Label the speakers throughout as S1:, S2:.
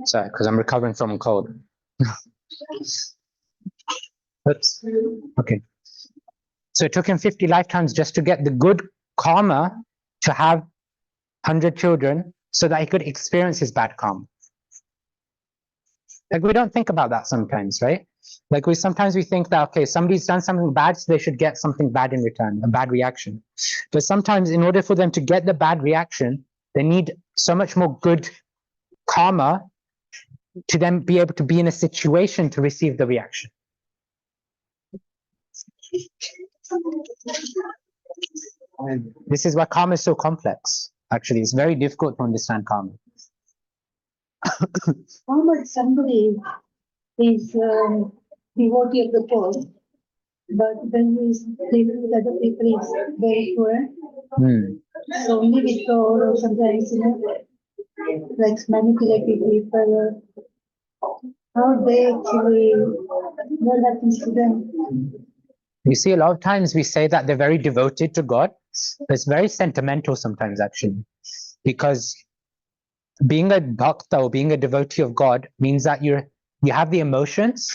S1: Sorry, because I'm recovering from a cold. Oops. Okay. So it took him 50 lifetimes just to get the good karma to have 100 children so that he could experience his bad karma. Like, we don't think about that sometimes, right? Like, sometimes we think that, okay, somebody's done something bad, so they should get something bad in return, a bad reaction. But sometimes in order for them to get the bad reaction, they need so much more good karma to then be able to be in a situation to receive the reaction. And this is why karma is so complex. Actually, it's very difficult to understand karma.
S2: How much somebody is devotee of the poor, but when he's living with other people, is very poor. So only with God, or sometimes, like manipulating people, how they actually, what happens to them?
S1: You see, a lot of times we say that they're very devoted to God, but it's very sentimental sometimes, actually, because being a bhakta or being a devotee of God means that you have the emotions,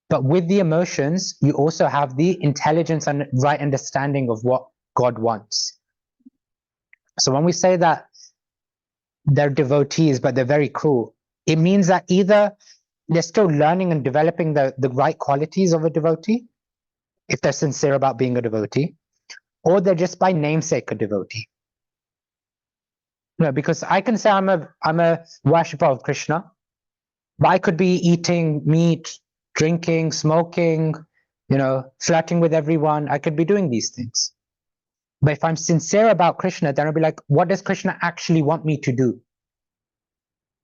S1: but with the emotions, you also have the intelligence and right understanding of what God wants. So when we say that they're devotees, but they're very cruel, it means that either they're still learning and developing the right qualities of a devotee, if they're sincere about being a devotee, or they're just by namesake a devotee. No, because I can say I'm a worshipper of Krishna, but I could be eating meat, drinking, smoking, flirting with everyone. I could be doing these things. But if I'm sincere about Krishna, then I'll be like, what does Krishna actually want me to do?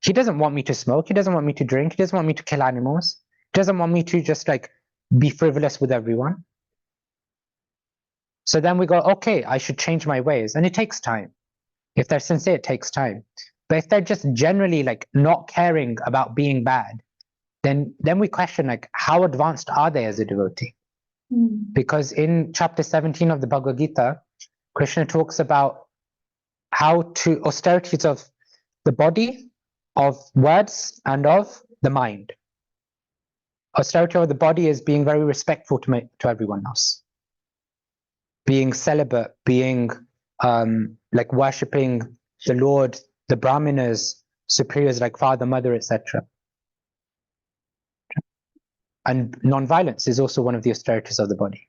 S1: He doesn't want me to smoke. He doesn't want me to drink. He doesn't want me to kill animals. He doesn't want me to just like be frivolous with everyone. So then we go, okay, I should change my ways. And it takes time. If they're sincere, it takes time. But if they're just generally like not caring about being bad, then we question like, how advanced are they as a devotee? Because in chapter 17 of the Bhagavad Gita, Krishna talks about how to austerities of the body, of words, and of the mind. Austerity of the body is being very respectful to everyone else, being celibate, being like worshipping the Lord, the Brahmanas, superiors like father, mother, etc. And non-violence is also one of the austerities of the body.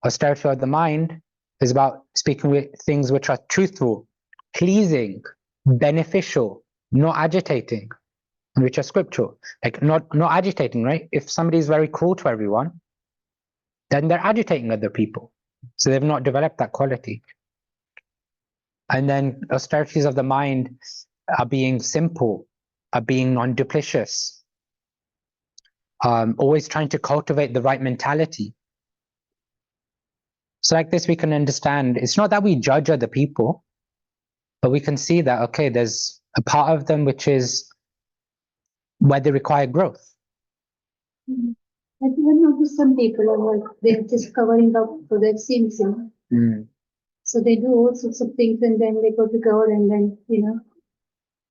S1: Austerity of the mind is about speaking with things which are truthful, pleasing, beneficial, not agitating, and which are scriptural. Like not agitating, right? If somebody is very cruel to everyone, then they're agitating other people. So they've not developed that quality. And then austerities of the mind are being simple, are being non-duplicitous, always trying to cultivate the right mentality. So like this, we can understand, it's not that we judge other people, but we can see that, okay, there's a part of them which is where they require growth.
S2: I think I noticed some people are like, they're just covering up for their sins, So they do all sorts of things and then they go to God and then,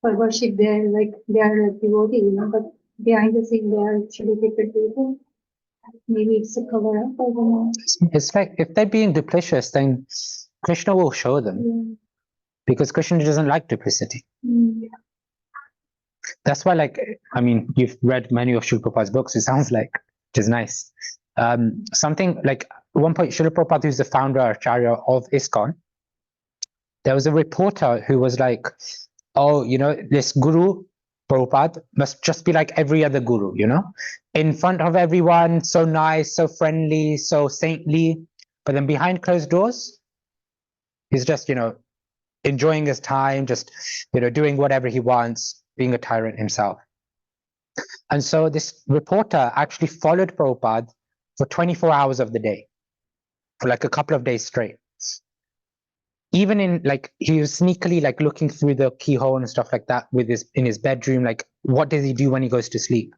S2: for worship they are like devotee, but behind the scene they are actually different people. Maybe it's a cover up, I don't know.
S1: It's like if they're being duplicitous, then Krishna will show them. Because Krishna doesn't like duplicity. That's why, like, I mean, you've read many of Srila Prabhupada's books, it sounds like, which is nice. Something like, at one point, Srila Prabhupada, who's the founder, Acharya of ISKCON, there was a reporter who was like, oh, this guru, Prabhupada, must just be like every other guru, in front of everyone, so nice, so friendly, so saintly, but then behind closed doors, he's just, enjoying his time, just, doing whatever he wants, being a tyrant himself. And so this reporter actually followed Prabhupada for 24 hours of the day, for like a couple of days straight. Even he was sneakily like looking through the keyhole and stuff like that in his bedroom, like what does he do when he goes to sleep?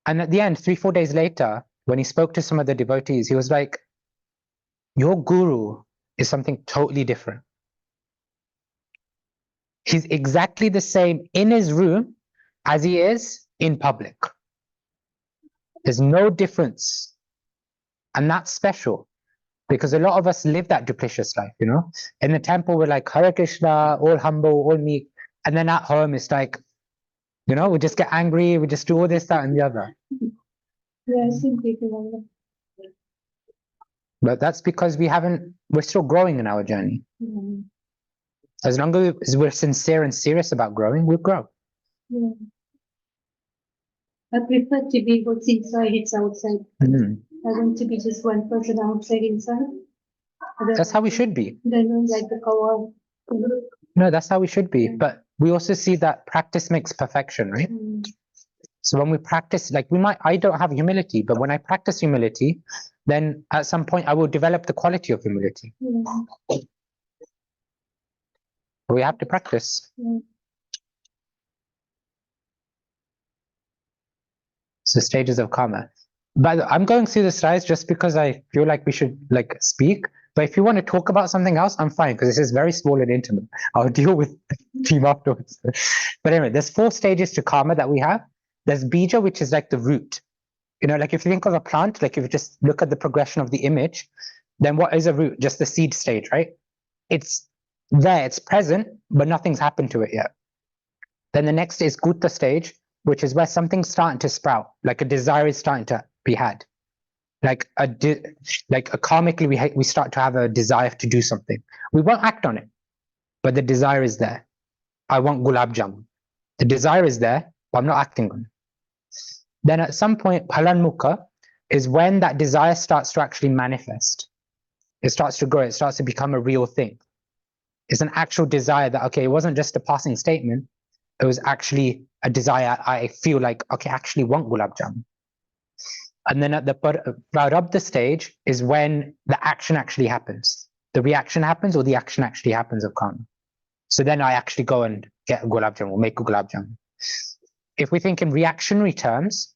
S1: And at the end, 3-4 days later, when he spoke to some of the devotees, he was like, Your guru is something totally different. He's exactly the same in his room as he is in public. There's no difference. And that's special because a lot of us live that duplicitous life, you know? In the temple, we're like, Hare Krishna, all humble, all meek. And then at home, it's like, you know, we just get angry, we just do all this, that, and the other.
S2: Yeah, I see people like that.
S1: But that's because we're still growing in our journey.
S2: Yeah.
S1: As long as we're sincere and serious about growing, we'll grow.
S2: Yeah. I prefer to be what's inside, it's outside.
S1: Mm.
S2: I want to be just one person outside, inside.
S1: That's how we should be.
S2: Then like the cover.
S1: No, that's how we should be. But we also see that practice makes perfection, right?
S2: Mm.
S1: So when we practice, like I don't have humility, but when I practice humility, then at some point I will develop the quality of humility.
S2: Yeah.
S1: We have to practice.
S2: Yeah.
S1: So stages of karma. But I'm going through the slides just because I feel like we should like speak. But if you want to talk about something else, I'm fine because this is very small and intimate. I'll deal with the team afterwards. But anyway, there's 4 stages to karma that we have. There's bija, which is like the root. You know, like if you think of a plant, like if you just look at the progression of the image, then what is a root? Just the seed stage, right? It's there, it's present, but nothing's happened to it yet. Then the next is gutta stage, which is where something's starting to sprout, like a desire is starting to be had. Like karmically, we start to have a desire to do something. We won't act on it, but the desire is there. I want gulab jamun. The desire is there, but I'm not acting on it. Then at some point, phalanmukha is when that desire starts to actually manifest. It starts to grow. It starts to become a real thing. It's an actual desire that, okay, it wasn't just a passing statement. It was actually a desire. I feel like, okay, I actually want gulab jamun. And then at the prarabdha stage is when the action actually happens. The reaction happens or the action actually happens of karma. So then I actually go and get a gulab jamun or make a gulab jamun. If we think in reactionary terms,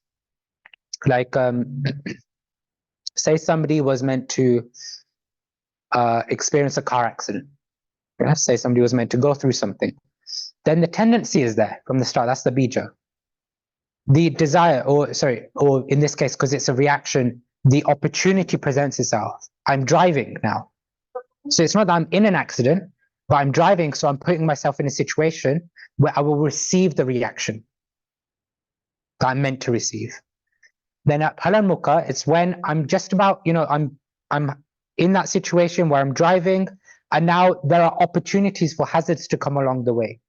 S1: like say somebody was meant to experience a car accident. Yes, say somebody was meant to go through something. Then the tendency is there from the start. That's the bija. The desire, or in this case, because it's a reaction, the opportunity presents itself. I'm driving now. So it's not that I'm in an accident, but I'm driving, so I'm putting myself in a situation where I will receive the reaction that I'm meant to receive. Then at phalanmukha, it's when I'm just about, I'm in that situation where I'm driving, and now there are opportunities for hazards to come along the way.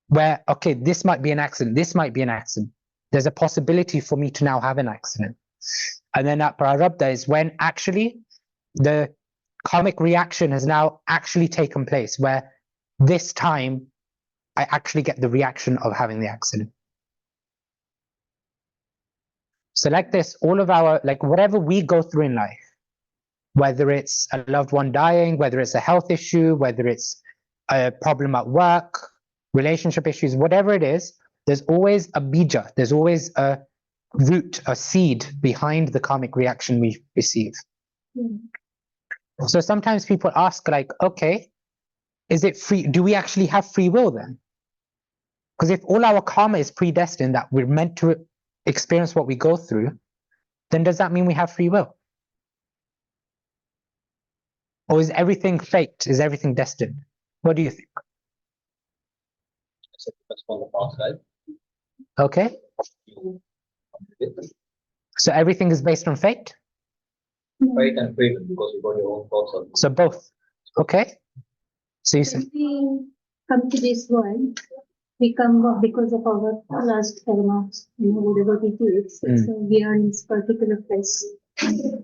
S1: Where, okay, this might be an accident, this might be an accident. There's a possibility for me to now have an accident. And then at prarabdha is when actually the karmic reaction has now actually taken place, where this time I actually get the reaction of having the accident. So like this, all of our, like whatever we go through in life, whether it's a loved one dying, whether it's a health issue, whether it's a problem at work, relationship issues, whatever it is, there's always a bija, there's always a root, a seed behind the karmic reaction we receive. So sometimes people ask like, okay, is it free? Do we actually have free will then? Because if all our karma is predestined, that we're meant to experience what we go through, then does that mean we have free will? Or is everything fate? Is everything destined? What do you think? Okay. So everything is based on fate?
S3: Fate and freedom, because you got your own thoughts.
S1: So both. Okay. So you say,
S2: we come to this world, we come because of our last karma, whatever we did. So we are in this particular place.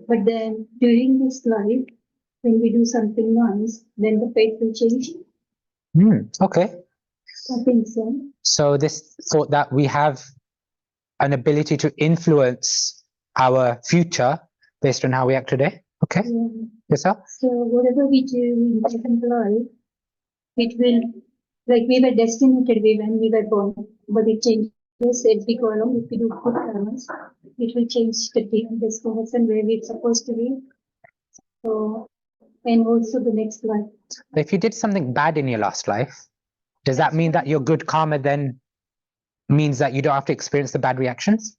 S2: But then during this life, when we do something nice, then the fate will change.
S1: Okay.
S2: I think so.
S1: So this thought that we have an ability to influence our future based on how we act today. Okay.
S2: Yeah.
S1: Yes, sir?
S2: So whatever we do in different life, it will, like we were destined when we were born, but it changes as we go along. If we do good karmas, it will change the destination where we're supposed to be. So, and also the next life.
S1: If you did something bad in your last life, does that mean that your good karma then means that you don't have to experience the bad reactions?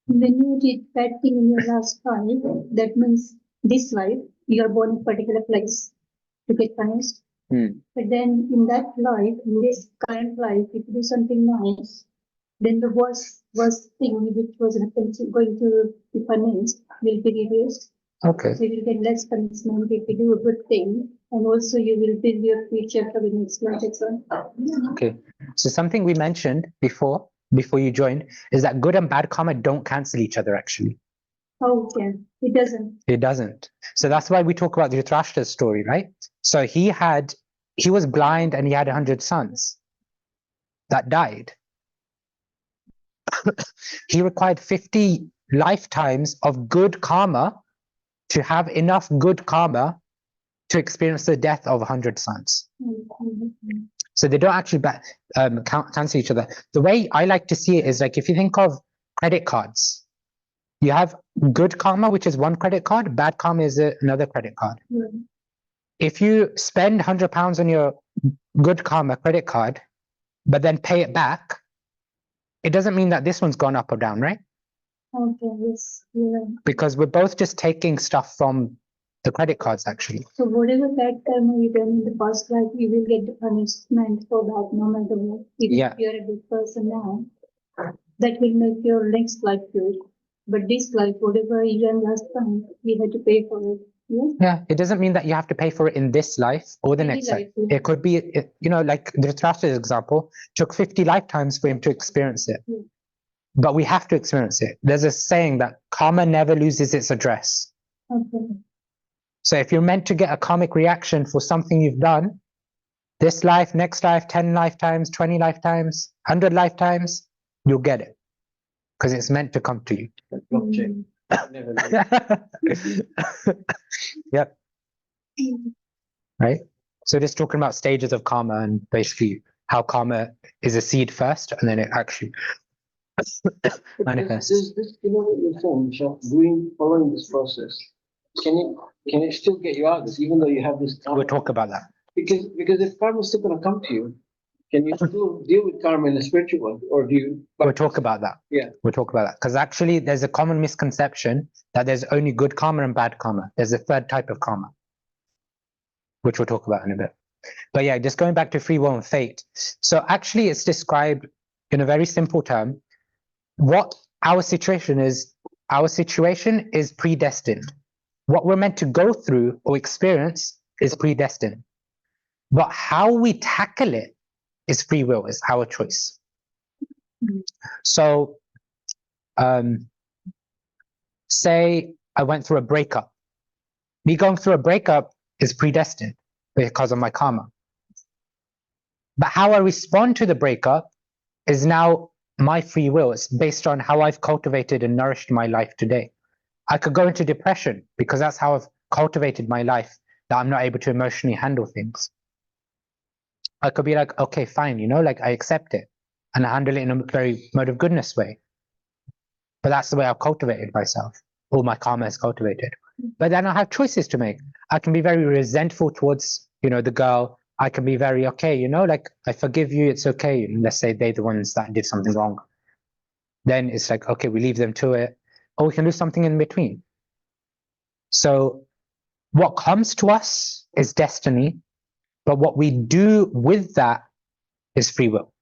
S2: When you did bad thing in your last life, that means this life, you are born in a particular place to get punished. But then in that life, in this current life, if you do something nice, then the worst thing which was going to be punished will be reduced.
S1: Okay.
S2: So you will get less punishment if you do a good thing, and also you will build your future for the next life as well.
S1: Okay. So something we mentioned before you joined is that good and bad karma don't cancel each other actually.
S2: Okay, it doesn't.
S1: It doesn't. So that's why we talk about the Dhritarashtra's story, right? So he was blind and he had 100 sons that died. He required 50 lifetimes of good karma to have enough good karma to experience the death of 100 sons. So they don't actually cancel each other. The way I like to see it is like if you think of credit cards, you have good karma, which is one credit card, bad karma is another credit card. If you spend £100 on your good karma credit card, but then pay it back, it doesn't mean that this one's gone up or down, right?
S2: Okay, yes, yeah.
S1: Because we're both just taking stuff from the credit cards actually.
S2: So whatever bad karma you done in the past life, you will get the punishment for that no matter what. Even if you're a good person now, that will make your next life good. But this life, whatever you done last time, you had to pay for it.
S1: Yeah, it doesn't mean that you have to pay for it in this life or the next life.
S2: Yeah.
S1: It could be, like the Dhritarashtra's example, took 50 lifetimes for him to experience it.
S2: Yeah.
S1: But we have to experience it. There's a saying that karma never loses its address.
S2: Okay.
S1: So if you're meant to get a karmic reaction for something you've done, this life, next life, 10 lifetimes, 20 lifetimes, 100 lifetimes, you'll get it. Because it's meant to come to you.
S3: Blockchain.
S1: Yep. Right. So just talking about stages of karma and basically how karma is a seed first and then it actually manifests.
S4: This, what you're saying, Michelle, following this process, can it still get you out of this, even though you have this karma?
S1: We'll talk about that.
S4: Because if karma is still going to come to you, can you still deal with karma in a spiritual one, or do you?
S1: We'll talk about that.
S4: Yeah.
S1: We'll talk about that. Because actually there's a common misconception that there's only good karma and bad karma. There's a third type of karma, which we'll talk about in a bit. But yeah, just going back to free will and fate. So actually it's described in a very simple term. What our situation is predestined. What we're meant to go through or experience is predestined. But how we tackle it is free will, is our choice. So, say I went through a breakup. Me going through a breakup is predestined because of my karma. But how I respond to the breakup is now my free will. It's based on how I've cultivated and nourished my life today. I could go into depression because that's how I've cultivated my life, that I'm not able to emotionally handle things. I could be like, okay, fine, I accept it and I handle it in a very mode of goodness way. But that's the way I've cultivated myself, or my karma is cultivated. But then I have choices to make. I can be very resentful towards, the girl. I can be very, okay, I forgive you, it's okay. Let's say they're the ones that did something wrong. Then it's like, okay, we leave them to it. Or we can do something in between. So what comes to us is destiny, but what we do with that is free will.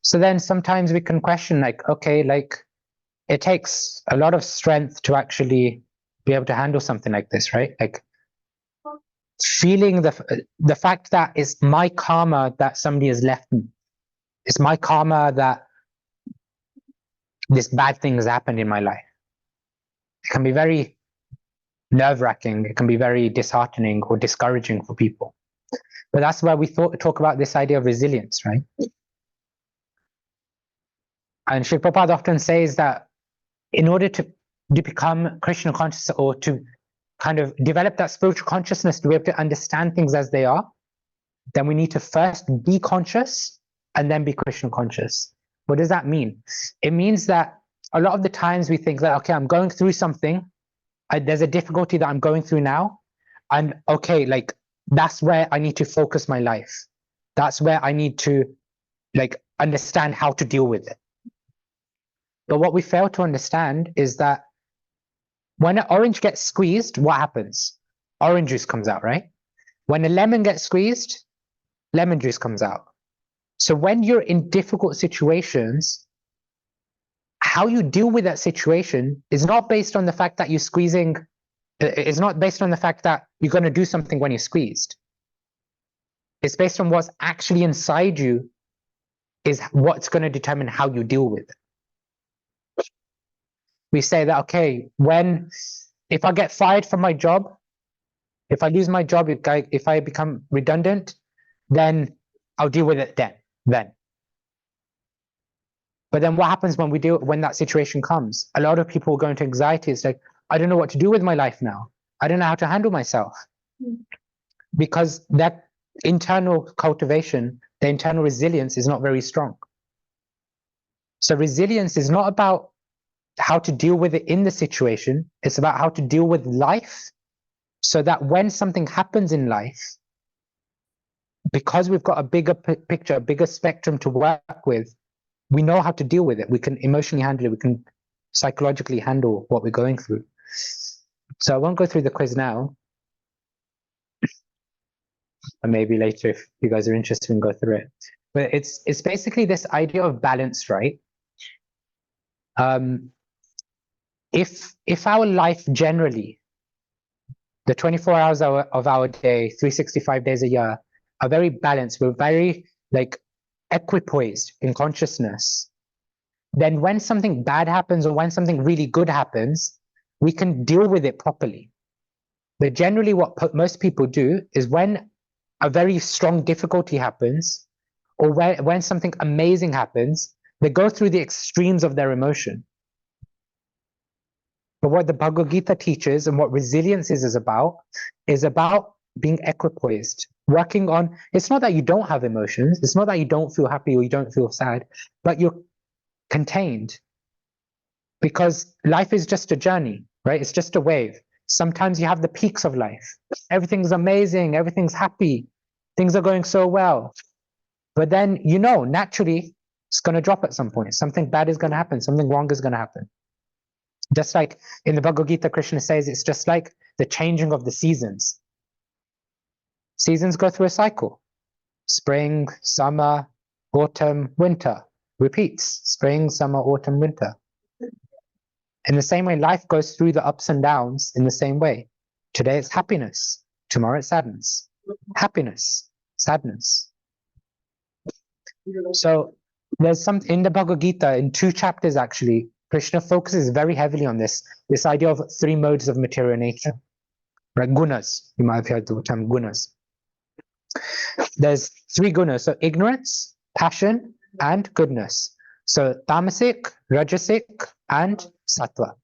S1: So then sometimes we can question okay, it takes a lot of strength to actually be able to handle something like this, right? Feeling the fact that it's my karma that somebody has left me. It's my karma that this bad thing has happened in my life. It can be very nerve-wracking. It can be very disheartening or discouraging for people. But that's why we talk about this idea of resilience, right? And Srila Prabhupada often says that in order to become Krishna conscious or to kind of develop that spiritual consciousness to be able to understand things as they are, then we need to first be conscious and then be Krishna conscious. What does that mean? It means that a lot of the times we think that, okay, I'm going through something there's a difficulty that I'm going through now, and okay, like that's where I need to focus my life. That's where I need to like understand how to deal with it. But what we fail to understand is that when an orange gets squeezed, what happens? Orange juice comes out, right? When a lemon gets squeezed, lemon juice comes out. So when you're in difficult situations, how you deal with that situation is not based on the fact that you're squeezing. It's not based on the fact that you're going to do something when you're squeezed. It's based on what's actually inside you is what's going to determine how you deal with it. We say that, okay, if I get fired from my job, if I lose my job, if I become redundant, then I'll deal with it then. But then what happens when that situation comes? A lot of people go into anxiety. It's like, I don't know what to do with my life now. I don't know how to handle myself. Because that internal cultivation, the internal resilience is not very strong. So resilience is not about how to deal with it in the situation. It's about how to deal with life so that when something happens in life, because we've got a bigger picture, a bigger spectrum to work with, we know how to deal with it. We can emotionally handle it. We can psychologically handle what we're going through. So I won't go through the quiz now. And maybe later, if you guys are interested, we can go through it. But it's basically this idea of balance, right? If our life generally, the 24 hours of our day, 365 days a year, are very balanced, we're very like equipoised in consciousness, then when something bad happens or when something really good happens, we can deal with it properly. But generally what most people do is when a very strong difficulty happens or when something amazing happens, they go through the extremes of their emotion. But what the Bhagavad Gita teaches and what resilience is about being equipoised, working on, it's not that you don't have emotions, it's not that you don't feel happy or you don't feel sad, but you're contained. Because life is just a journey, right? It's just a wave. Sometimes you have the peaks of life. Everything's amazing, everything's happy, things are going so well. But then, naturally, it's going to drop at some point. Something bad is going to happen, something wrong is going to happen. Just like in the Bhagavad Gita, Krishna says it's just like the changing of the seasons. Seasons go through a cycle. Spring, summer, autumn, winter. Repeats. Spring, summer, autumn, winter. In the same way, life goes through the ups and downs in the same way. Today it's happiness. Tomorrow it's sadness. Happiness, sadness. So there's some in the Bhagavad Gita, in 2 chapters actually, Krishna focuses very heavily on this idea of 3 modes of material nature, right? Gunas. You might have heard the term gunas. There's 3 gunas, so ignorance, passion, and goodness. So tamasic, rajasic, and sattva.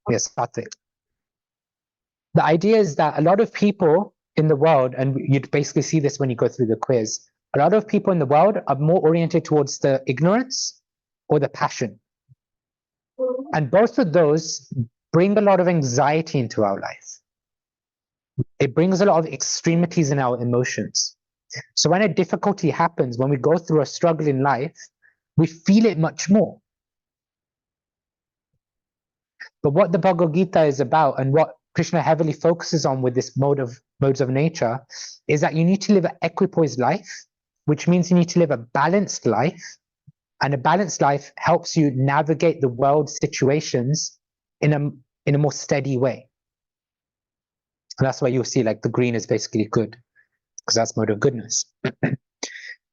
S1: Yes, sattvic. The idea is that a lot of people in the world, and you'd basically see this when you go through the quiz, a lot of people in the world are more oriented towards the ignorance or the passion. And both of those bring a lot of anxiety into our life. It brings a lot of extremities in our emotions. So when a difficulty happens, when we go through a struggle in life, we feel it much more. But what the Bhagavad Gita is about and what Krishna heavily focuses on with this modes of nature is that you need to live an equipoised life, which means you need to live a balanced life. And a balanced life helps you navigate the world situations in a more steady way. And that's why you'll see like the green is basically good, because that's mode of goodness.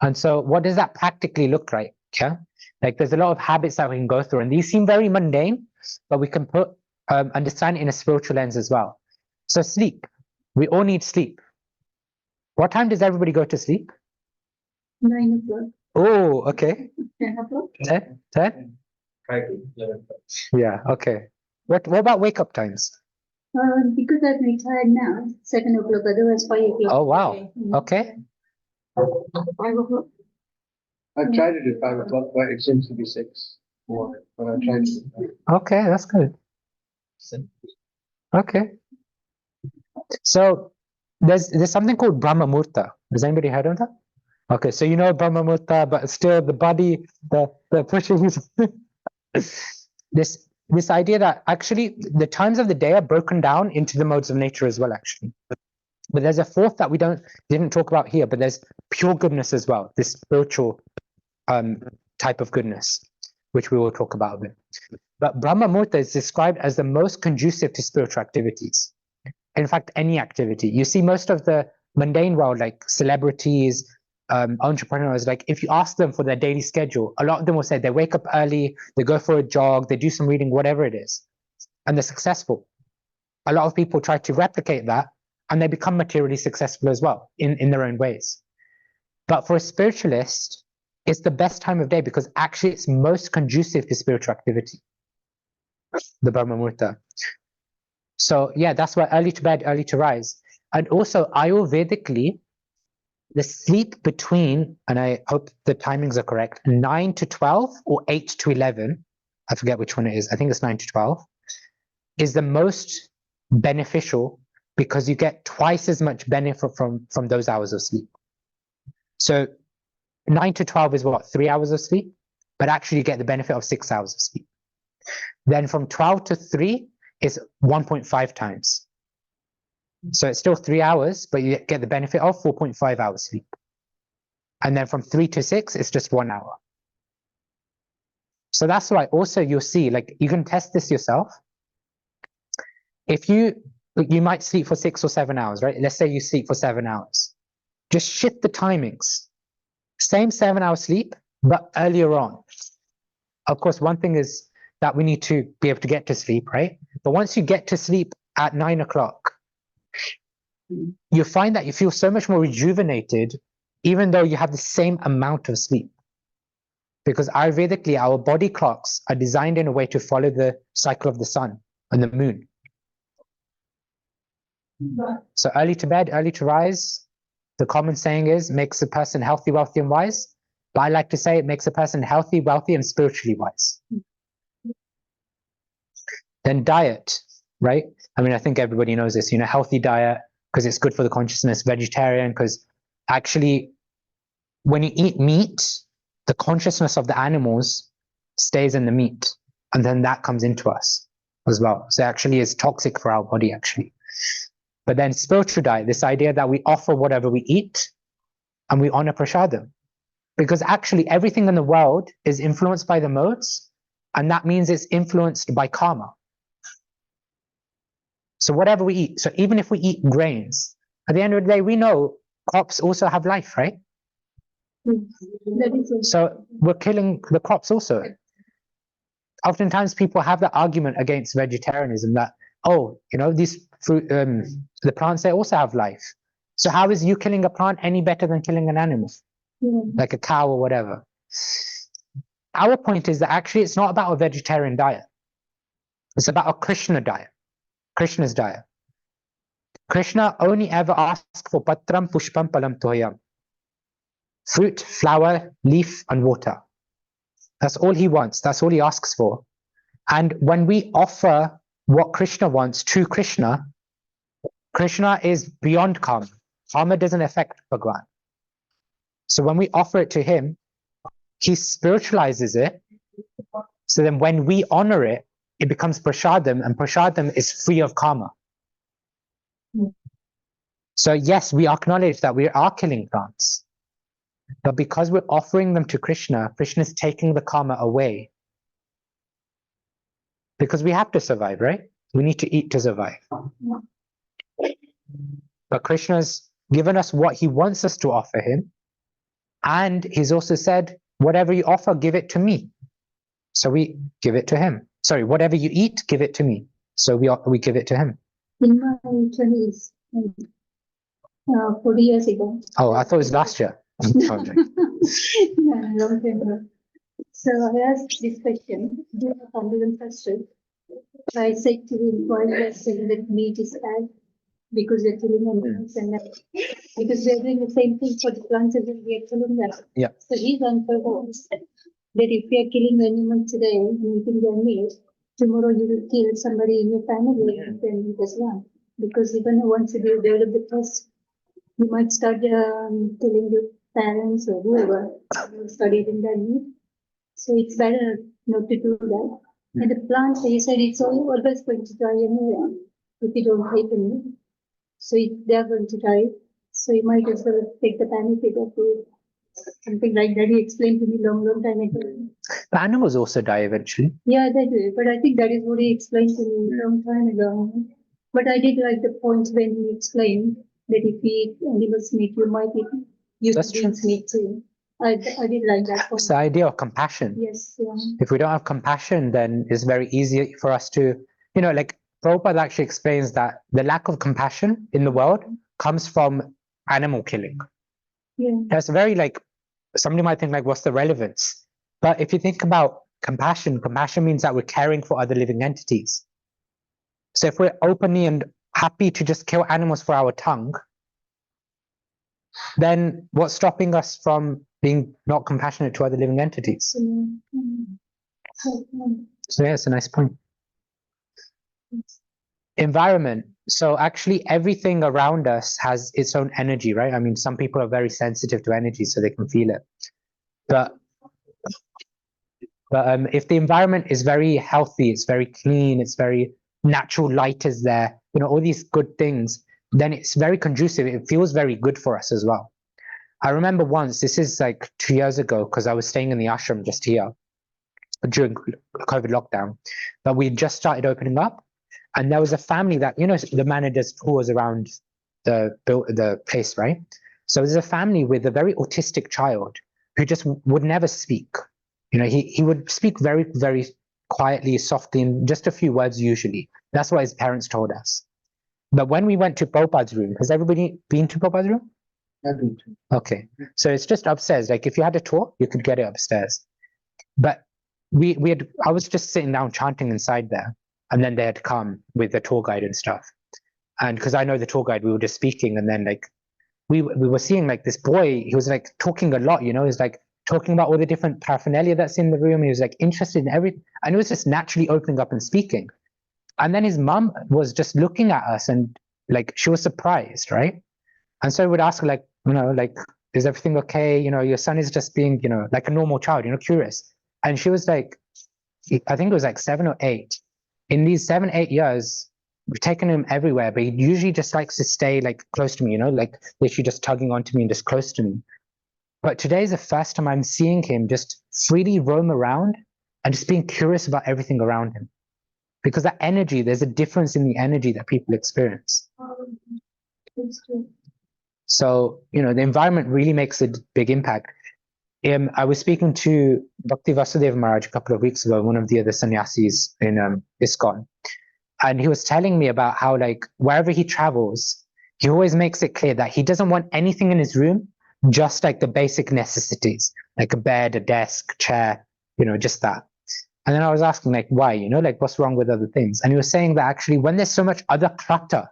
S1: And so what does that practically look like? Yeah? Like there's a lot of habits that we can go through, and these seem very mundane, but we can understand it in a spiritual lens as well. So sleep. We all need sleep. What time does everybody go to sleep?
S2: 9 o'clock.
S1: Oh, okay.
S2: 10 o'clock.
S1: 10?
S3: 5 to 11.
S1: Yeah, okay. What about wake-up times?
S2: Because I'm retired now, 7 o'clock, otherwise 5 o'clock.
S1: Oh, wow. Okay.
S2: 5 o'clock.
S4: I've tried to do 5 o'clock, but it seems to be 6 more. But I tried to do 5.
S1: Okay, that's good. Okay. So there's something called Brahma Murta. Has anybody heard of that? Okay, so you know Brahma Murta, but still the body, the pushing. This idea that actually the times of the day are broken down into the modes of nature as well, actually. But there's a fourth that we didn't talk about here, but there's pure goodness as well, this spiritual type of goodness, which we will talk about a bit. But Brahma Murta is described as the most conducive to spiritual activities. In fact, any activity. You see most of the mundane world, like celebrities, entrepreneurs, like if you ask them for their daily schedule, a lot of them will say they wake up early, they go for a jog, they do some reading, whatever it is, and they're successful. A lot of people try to replicate that, and they become materially successful as well in their own ways. But for a spiritualist, it's the best time of day because actually it's most conducive to spiritual activity, the Brahma Murta. So yeah, that's why early to bed, early to rise. And also Ayurvedically, the sleep between, and I hope the timings are correct, 9 to 12 or 8 to 11, I forget which one it is, I think it's 9 to 12, is the most beneficial because you get twice as much benefit from those hours of sleep. So 9 to 12 is what, 3 hours of sleep? But actually you get the benefit of 6 hours of sleep. Then from 12 to 3 is 1.5 times. So it's still 3 hours, but you get the benefit of 4.5 hours sleep. And then from 3 to 6, it's just 1 hour. So that's why also you'll see, like you can test this yourself. If you might sleep for 6 or 7 hours, right? Let's say you sleep for 7 hours. Just shift the timings. Same 7-hour sleep, but earlier on. Of course, one thing is that we need to be able to get to sleep, right? But once you get to sleep at 9 o'clock, you find that you feel so much more rejuvenated, even though you have the same amount of sleep. Because Ayurvedically, our body clocks are designed in a way to follow the cycle of the sun and the moon. So early to bed, early to rise, the common saying is, makes a person healthy, wealthy, and wise. But I like to say it makes a person healthy, wealthy, and spiritually wise. Then diet, right? I mean, I think everybody knows this, healthy diet, because it's good for the consciousness, vegetarian, because actually, when you eat meat, the consciousness of the animals stays in the meat, and then that comes into us as well. So actually it's toxic for our body, actually. But then spiritual diet, this idea that we offer whatever we eat, and we honor prasadam. Because actually everything in the world is influenced by the modes, and that means it's influenced by karma. So whatever we eat, so even if we eat grains, at the end of the day, we know crops also have life, right? So we're killing the crops also. Oftentimes people have that argument against vegetarianism that, oh, these fruit, the plants, they also have life. So how is you killing a plant any better than killing an animal? Like a cow or whatever. Our point is that actually it's not about a vegetarian diet. It's about a Krishna diet. Krishna's diet. Krishna only ever asks for patram pushpam palam toyam. Fruit, flower, leaf, and water. That's all he wants. That's all he asks for. And when we offer what Krishna wants to Krishna, Krishna is beyond karma. Karma doesn't affect Bhagwan. So when we offer it to him, he spiritualizes it. So then when we honor it, it becomes prasadam, and prasadam is free of karma. So yes, we acknowledge that we are killing plants. But because we're offering them to Krishna, Krishna is taking the karma away. Because we have to survive, right? We need to eat to survive. But Krishna's given us what he wants us to offer him. And he's also said, whatever you offer, give it to me. So we give it to him. Sorry, whatever you eat, give it to me. So we give it to him.
S2: In my 20s, 40 years ago.
S1: Oh, I thought it was last year.
S2: Yeah, long time ago. So I asked this question, during the Pandit Festival. I said to him, why are you saying that meat is bad? Because we're killing animals and because we're doing the same thing for the plants as we are killing them.
S1: Yeah.
S2: So his answer was that if we are killing animals today and eating their meat, tomorrow you will kill somebody in your family, then you just run. Because even once you develop the trust, you might start telling your parents or whoever you studied in that need. So it's better not to do that. And the plants, you said it's always going to die anyway if you don't take them. So they're going to die. So you might as well take the benefit of it. Something like that he explained to me long time ago.
S1: The animals also die eventually.
S2: Yeah, they do. But I think that is what he explained to me a long time ago. But I did like the point when he explained that if we eat animals meat, you might eat human beings meat too. I did like that point.
S1: It's the idea of compassion.
S2: Yes, yeah.
S1: If we don't have compassion, then it's very easy for us to, like Prabhupada actually explains that the lack of compassion in the world comes from animal killing.
S2: Yeah.
S1: That's very somebody might think what's the relevance? But if you think about compassion means that we're caring for other living entities. So if we're openly and happy to just kill animals for our tongue, then what's stopping us from being not compassionate to other living entities? So yeah, it's a nice point. Environment. So actually everything around us has its own energy, right? I mean, some people are very sensitive to energy, so they can feel it. But if the environment is very healthy, it's very clean, it's very natural light is there, all these good things, then it's very conducive. It feels very good for us as well. I remember once, this is 2 years ago, because I was staying in the ashram just here during COVID lockdown, but we just started opening up, and there was a family that, the manor does tours around the place, right? So there's a family with a very autistic child who just would never speak. He would speak very, very quietly, softly, in just a few words usually. That's what his parents told us. But when we went to Prabhupada's room, has everybody been to Prabhupada's room?
S4: I've been to.
S1: Okay, so it's just upstairs. If you had a tour, you could get it upstairs. But I was just sitting down chanting inside there, and then they had come with the tour guide and stuff. And because I know the tour guide, we were just speaking, and then we were seeing this boy. He was talking a lot, he's talking about all the different paraphernalia that's in the room. He was interested in everything, and he was just naturally opening up and speaking. And then his mum was just looking at us, and she was surprised, right? And so I would ask her, is everything okay? Your son is just being, like a normal child, curious. And she was I think it was 7 or 8. In these 7, 8 years, we've taken him everywhere, but he usually just likes to stay close to me, literally just tugging onto me and just close to me. But today is the first time I'm seeing him just freely roam around and just being curious about everything around him. Because that energy, there's a difference in the energy that people experience. So, the environment really makes a big impact. I was speaking to Bhakti Vasudeva Maharaj a couple of weeks ago, one of the other sannyasis in ISKCON. And he was telling me about how, wherever he travels, he always makes it clear that he doesn't want anything in his room, just the basic necessities, like a bed, a desk, chair, just that. And then I was asking, why, what's wrong with other things? And he was saying that actually, when there's so much other clutter,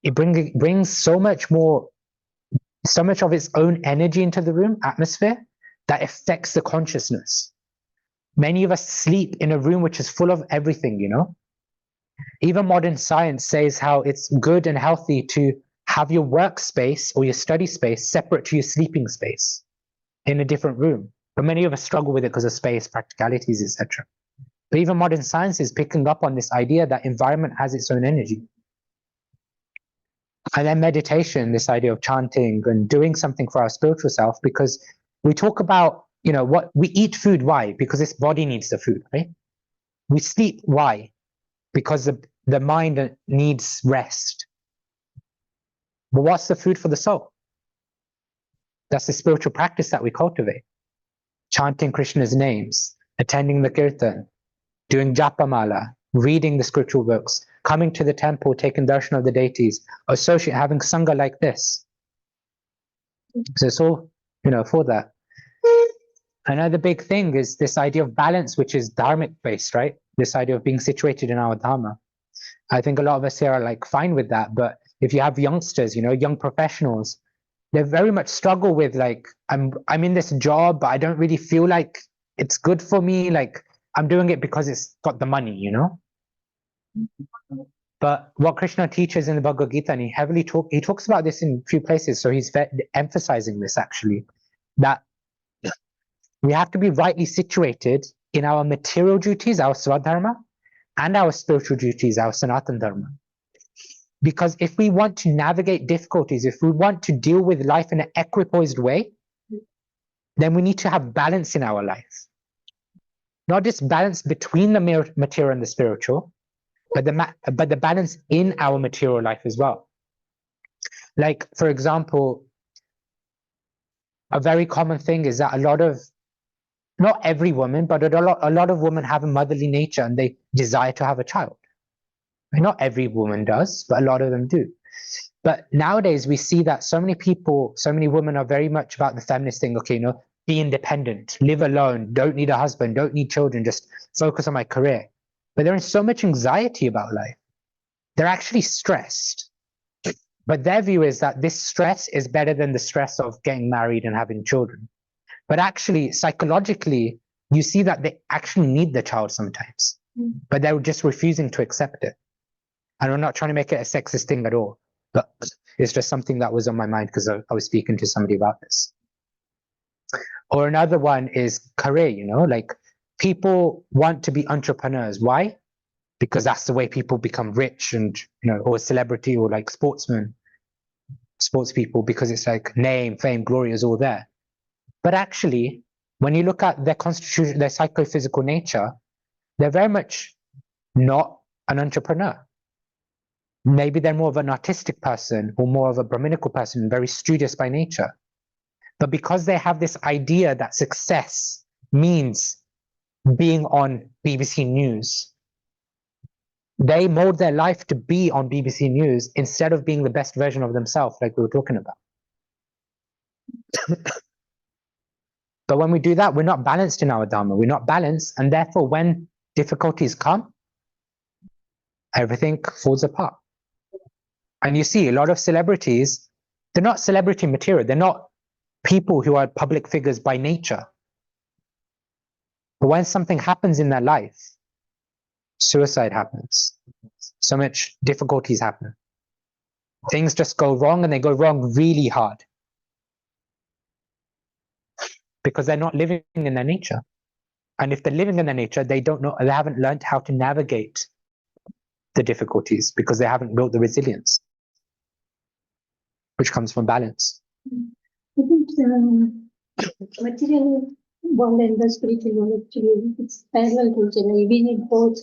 S1: it brings so much of its own energy into the room, atmosphere, that affects the consciousness. Many of us sleep in a room which is full of everything, Even modern science says how it's good and healthy to have your workspace or your study space separate to your sleeping space in a different room. But many of us struggle with it because of space, practicalities, etc. But even modern science is picking up on this idea that environment has its own energy. And then meditation, this idea of chanting and doing something for our spiritual self, because we talk about, what we eat food, why? Because this body needs the food, right? We sleep, why? Because the mind needs rest. But what's the food for the soul? That's the spiritual practice that we cultivate. Chanting Krishna's names, attending the kirtan, doing japamala, reading the scriptural books, coming to the temple, taking darshan of the deities, having sangha like this. So it's all, for that. Another big thing is this idea of balance, which is dharmic based, right? This idea of being situated in our dharma. I think a lot of us here are fine with that, but if you have youngsters, young professionals, they very much struggle with I'm in this job, but I don't really feel like it's good for me. I'm doing it because it's got the money, you know. But what Krishna teaches in the Bhagavad Gita, and he talks about this in a few places, so he's emphasizing this actually, that we have to be rightly situated in our material duties, our Swadharma, and our spiritual duties, our Sanatana Dharma. Because if we want to navigate difficulties, if we want to deal with life in an equipoised way, then we need to have balance in our life. Not just balance between the material and the spiritual, but the balance in our material life as well. Like, for example, a very common thing is that not every woman, but a lot of women have a motherly nature and they desire to have a child. Not every woman does, but a lot of them do. But nowadays we see that so many women are very much about the feminist thing. Okay, be independent, live alone, don't need a husband, don't need children, just focus on my career. But there is so much anxiety about life. They're actually stressed. But their view is that this stress is better than the stress of getting married and having children. But actually, psychologically, you see that they actually need the child sometimes, but they're just refusing to accept it. And I'm not trying to make it a sexist thing at all, but it's just something that was on my mind because I was speaking to somebody about this. Or another one is career, like people want to be entrepreneurs. Why? Because that's the way people become rich and, or a celebrity or like sports people, because it's like name, fame, glory is all there. But actually, when you look at their constitution, their psychophysical nature, they're very much not an entrepreneur. Maybe they're more of an artistic person or more of a Brahminical person, very studious by nature. But because they have this idea that success means being on BBC News, they mold their life to be on BBC News instead of being the best version of themselves, like we were talking about. But when we do that, we're not balanced in our Dharma. We're not balanced, and therefore when difficulties come, everything falls apart. And you see a lot of celebrities, they're not celebrity material. They're not people who are public figures by nature. But when something happens in their life, suicide happens. So much difficulties happen. Things just go wrong, and they go wrong really hard. Because they're not living in their nature. And if they're living in their nature, they haven't learned how to navigate the difficulties because they haven't built the resilience, which comes from balance.
S2: I think material world and the spiritual world, actually, it's parallel to each other. We need both,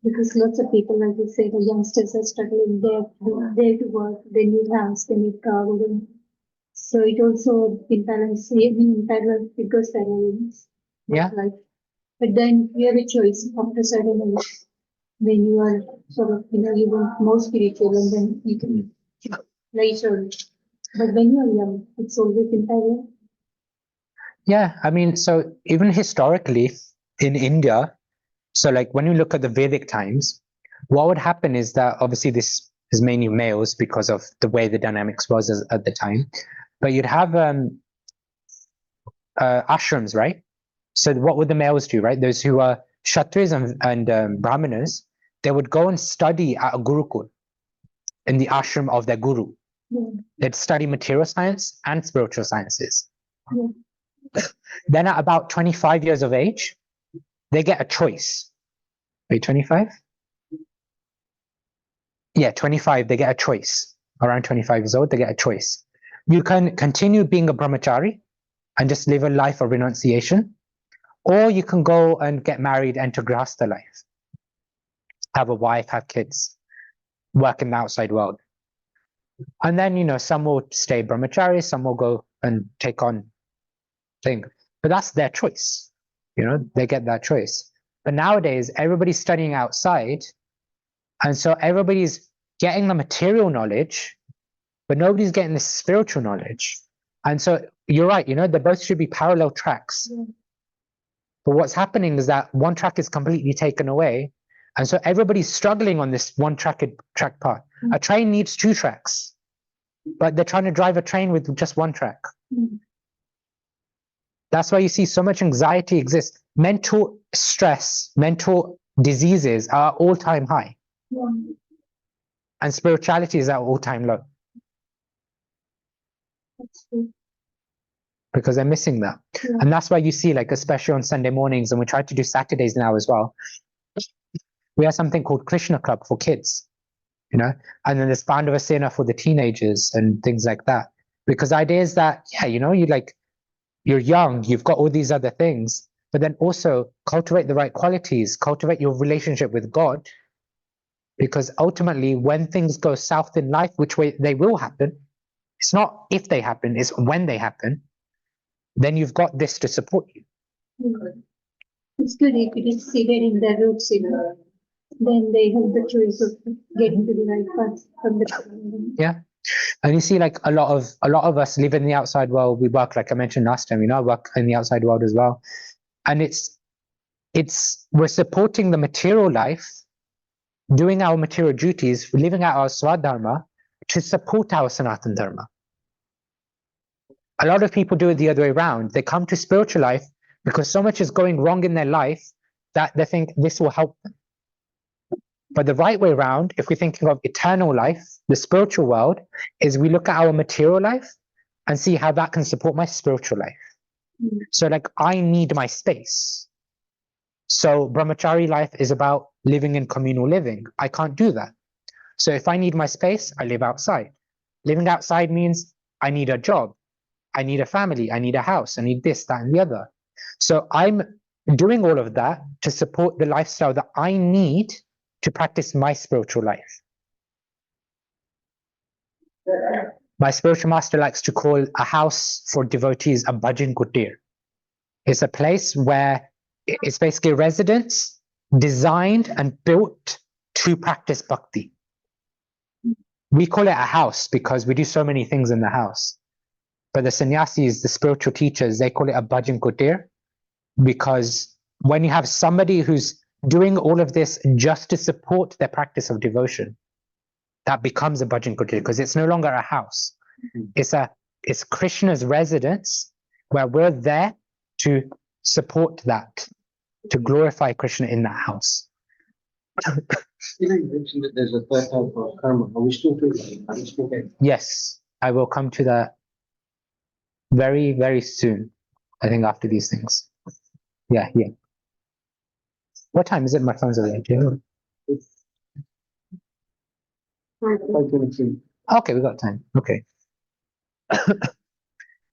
S2: because lots of people, like you say, the youngsters are struggling. They're to work, they need house, they need car. So it also imbalance, parallel, it goes parallel.
S1: Yeah.
S2: Life. But then you have a choice after certain age, when you are sort of, you want more spiritual, and then you can later. But when you are young, it's always in parallel.
S1: Yeah, I mean, so even historically in India, so like when you look at the Vedic times, what would happen is that obviously this is mainly males because of the way the dynamics was at the time, but you'd have ashrams, right? So what would the males do, right? Those who are Kshatris and Brahmanas, they would go and study at a Gurukul in the ashram of their guru.
S2: Yeah.
S1: They'd study material science and spiritual sciences.
S2: Yeah.
S1: Then at about 25 years of age, they get a choice. Wait, 25? Yeah, 25, they get a choice. Around 25 years old, they get a choice. You can continue being a brahmachari and just live a life of renunciation, or you can go and get married, enter grihastha life, have a wife, have kids, work in the outside world. And then, some will stay brahmachari, some will go and take on things. But that's their choice. They get that choice. But nowadays, everybody's studying outside. And so everybody's getting the material knowledge, but nobody's getting the spiritual knowledge. And so you're right, they both should be parallel tracks. Yeah. But what's happening is that one track is completely taken away. And so everybody's struggling on this one track path. Mm-hmm. A train needs two tracks, but they're trying to drive a train with just one track. Mm-hmm. That's why you see so much anxiety exists. mental stress, mental diseases are all-time high,
S2: Yeah.
S1: and spirituality is at all-time low
S2: That's true.
S1: because they're missing that.
S2: Yeah.
S1: And that's why you see, like, especially on Sunday mornings, and we try to do Saturdays now as well, we have something called Krishna Club for kids, you know, and then there's Pandavasena for the teenagers and things like that. Because the idea is that, yeah, you know, you're young, you've got all these other things, but then also cultivate the right qualities, cultivate your relationship with God. Because ultimately, when things go south in life, which way they will happen, it's not if they happen, it's when they happen, then you've got this to support you.
S2: Yeah. It's good if it is seated in their roots, you know. Then they have the choice of getting to the right path from the beginning.
S1: Yeah. And you see, like, a lot of us live in the outside world. We work, like I mentioned last time, you know, I work in the outside world as well. And we're supporting the material life, doing our material duties, living out our swadharma to support our Sanatan Dharma. A lot of people do it the other way around. They come to spiritual life because so much is going wrong in their life that they think this will help them. But the right way around, if we're thinking of eternal life, the spiritual world, is we look at our material life and see how that can support my spiritual life.
S2: Mm.
S1: So, like, I need my space. So brahmachari life is about living in communal living. I can't do that. So if I need my space, I live outside. Living outside means I need a job, I need a family, I need a house, I need this, that, and the other. So I'm doing all of that to support the lifestyle that I need to practice my spiritual life. My spiritual master likes to call a house for devotees a bhajan kutir. It's a place where it's basically a residence designed and built to practice bhakti. We call it a house because we do so many things in the house. But the sannyasis, the spiritual teachers, they call it a bhajan kutir because when you have somebody who's doing all of this just to support their practice of devotion, that becomes a bhajan kutir because it's no longer a house. It's Krishna's residence where we're there to support that, to glorify Krishna in that house.
S4: You mentioned that there's a third type of karma. Are we still doing that?
S1: Yes, I will come to that very, very soon. I think after these things. Yeah. What time is it? My phone's away. Do you know?
S4: 5:23.
S1: Okay, we got time. Okay.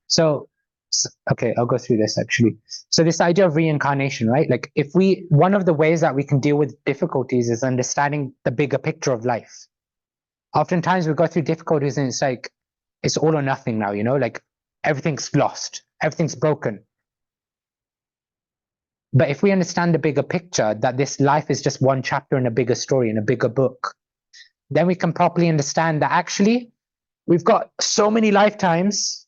S1: So, okay, I'll go through this actually. So this idea of reincarnation, right? Like one of the ways that we can deal with difficulties is understanding the bigger picture of life. Oftentimes we go through difficulties and it's like, it's all or nothing now, you know, like everything's lost, everything's broken. But if we understand the bigger picture, that this life is just one chapter in a bigger story, in a bigger book, then we can properly understand that actually we've got so many lifetimes,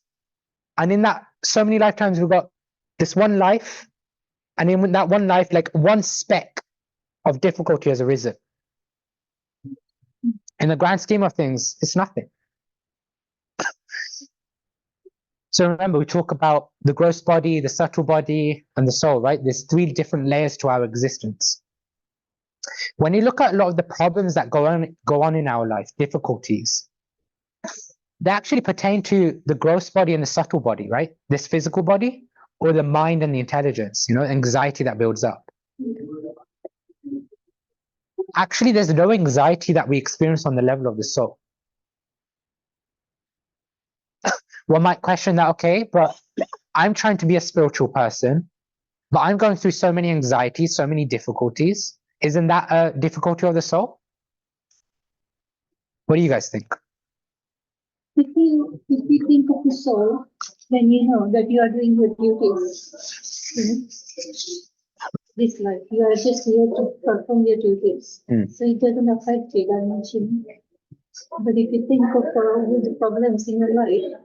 S1: and in that so many lifetimes we've got this one life, and in that one life, like one speck of difficulty has arisen. In the grand scheme of things, it's nothing. So remember, we talk about the gross body, the subtle body, and the soul, right? There's 3 different layers to our existence. When you look at a lot of the problems that go on in our life, difficulties, they actually pertain to the gross body and the subtle body, right? This physical body, or the mind and the intelligence, you know, anxiety that builds up. Actually, there's no anxiety that we experience on the level of the soul. One might question that, okay, but I'm trying to be a spiritual person, but I'm going through so many anxieties, so many difficulties. Isn't that a difficulty of the soul? What do you guys think?
S2: If you think of the soul, then you know that you are doing your duties. You know? This life, you are just here to perform your duties. So it doesn't affect you that much. You know? But if you think of all the problems in your life,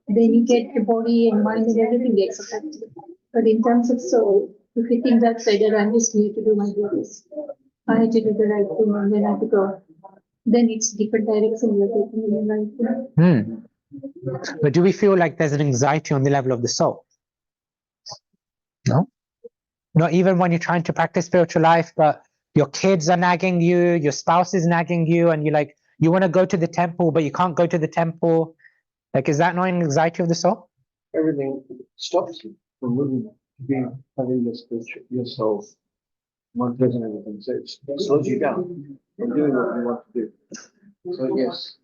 S2: then you get the body and mind and everything gets affected. But in terms of soul, if you think that way, that I'm just here to do my duties, I have to do the right thing and then I have to go, then it's different direction you're taking in your life.
S1: But do we feel like there's an anxiety on the level of the soul? No? Not even when you're trying to practice spiritual life, but your kids are nagging you, your spouse is nagging you, and you're like, you want to go to the temple, but you can't go to the temple. Like, is that not an anxiety of the soul?
S4: Everything stops you from moving, having your spiritual, your soul, mantras and everything. So it slows you down from doing what you want to do. So yes.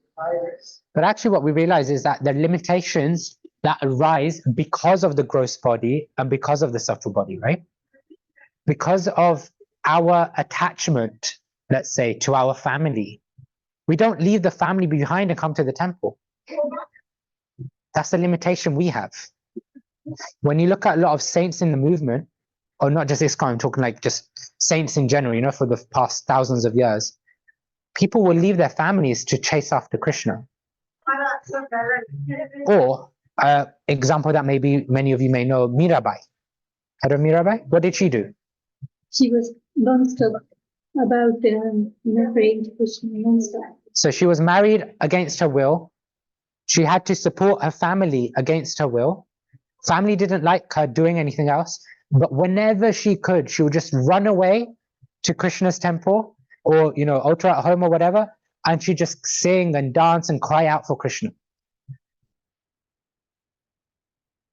S1: But actually what we realize is that the limitations that arise because of the gross body and because of the subtle body, right? Because of our attachment, let's say, to our family. We don't leave the family behind and come to the temple. That's the limitation we have. When you look at a lot of saints in the movement, or not just ISKCON, I'm talking like just saints in general, you know, for the past thousands of years, people will leave their families to chase after Krishna. Or, example that maybe many of you may know, Mirabai. Heard of Mirabai? What did she do?
S2: She was non-stop about praying to Krishna non-stop.
S1: So she was married against her will. She had to support her family against her will. Family didn't like her doing anything else, but whenever she could, she would just run away to Krishna's temple or, you know, altar at home or whatever, and she'd just sing and dance and cry out for Krishna.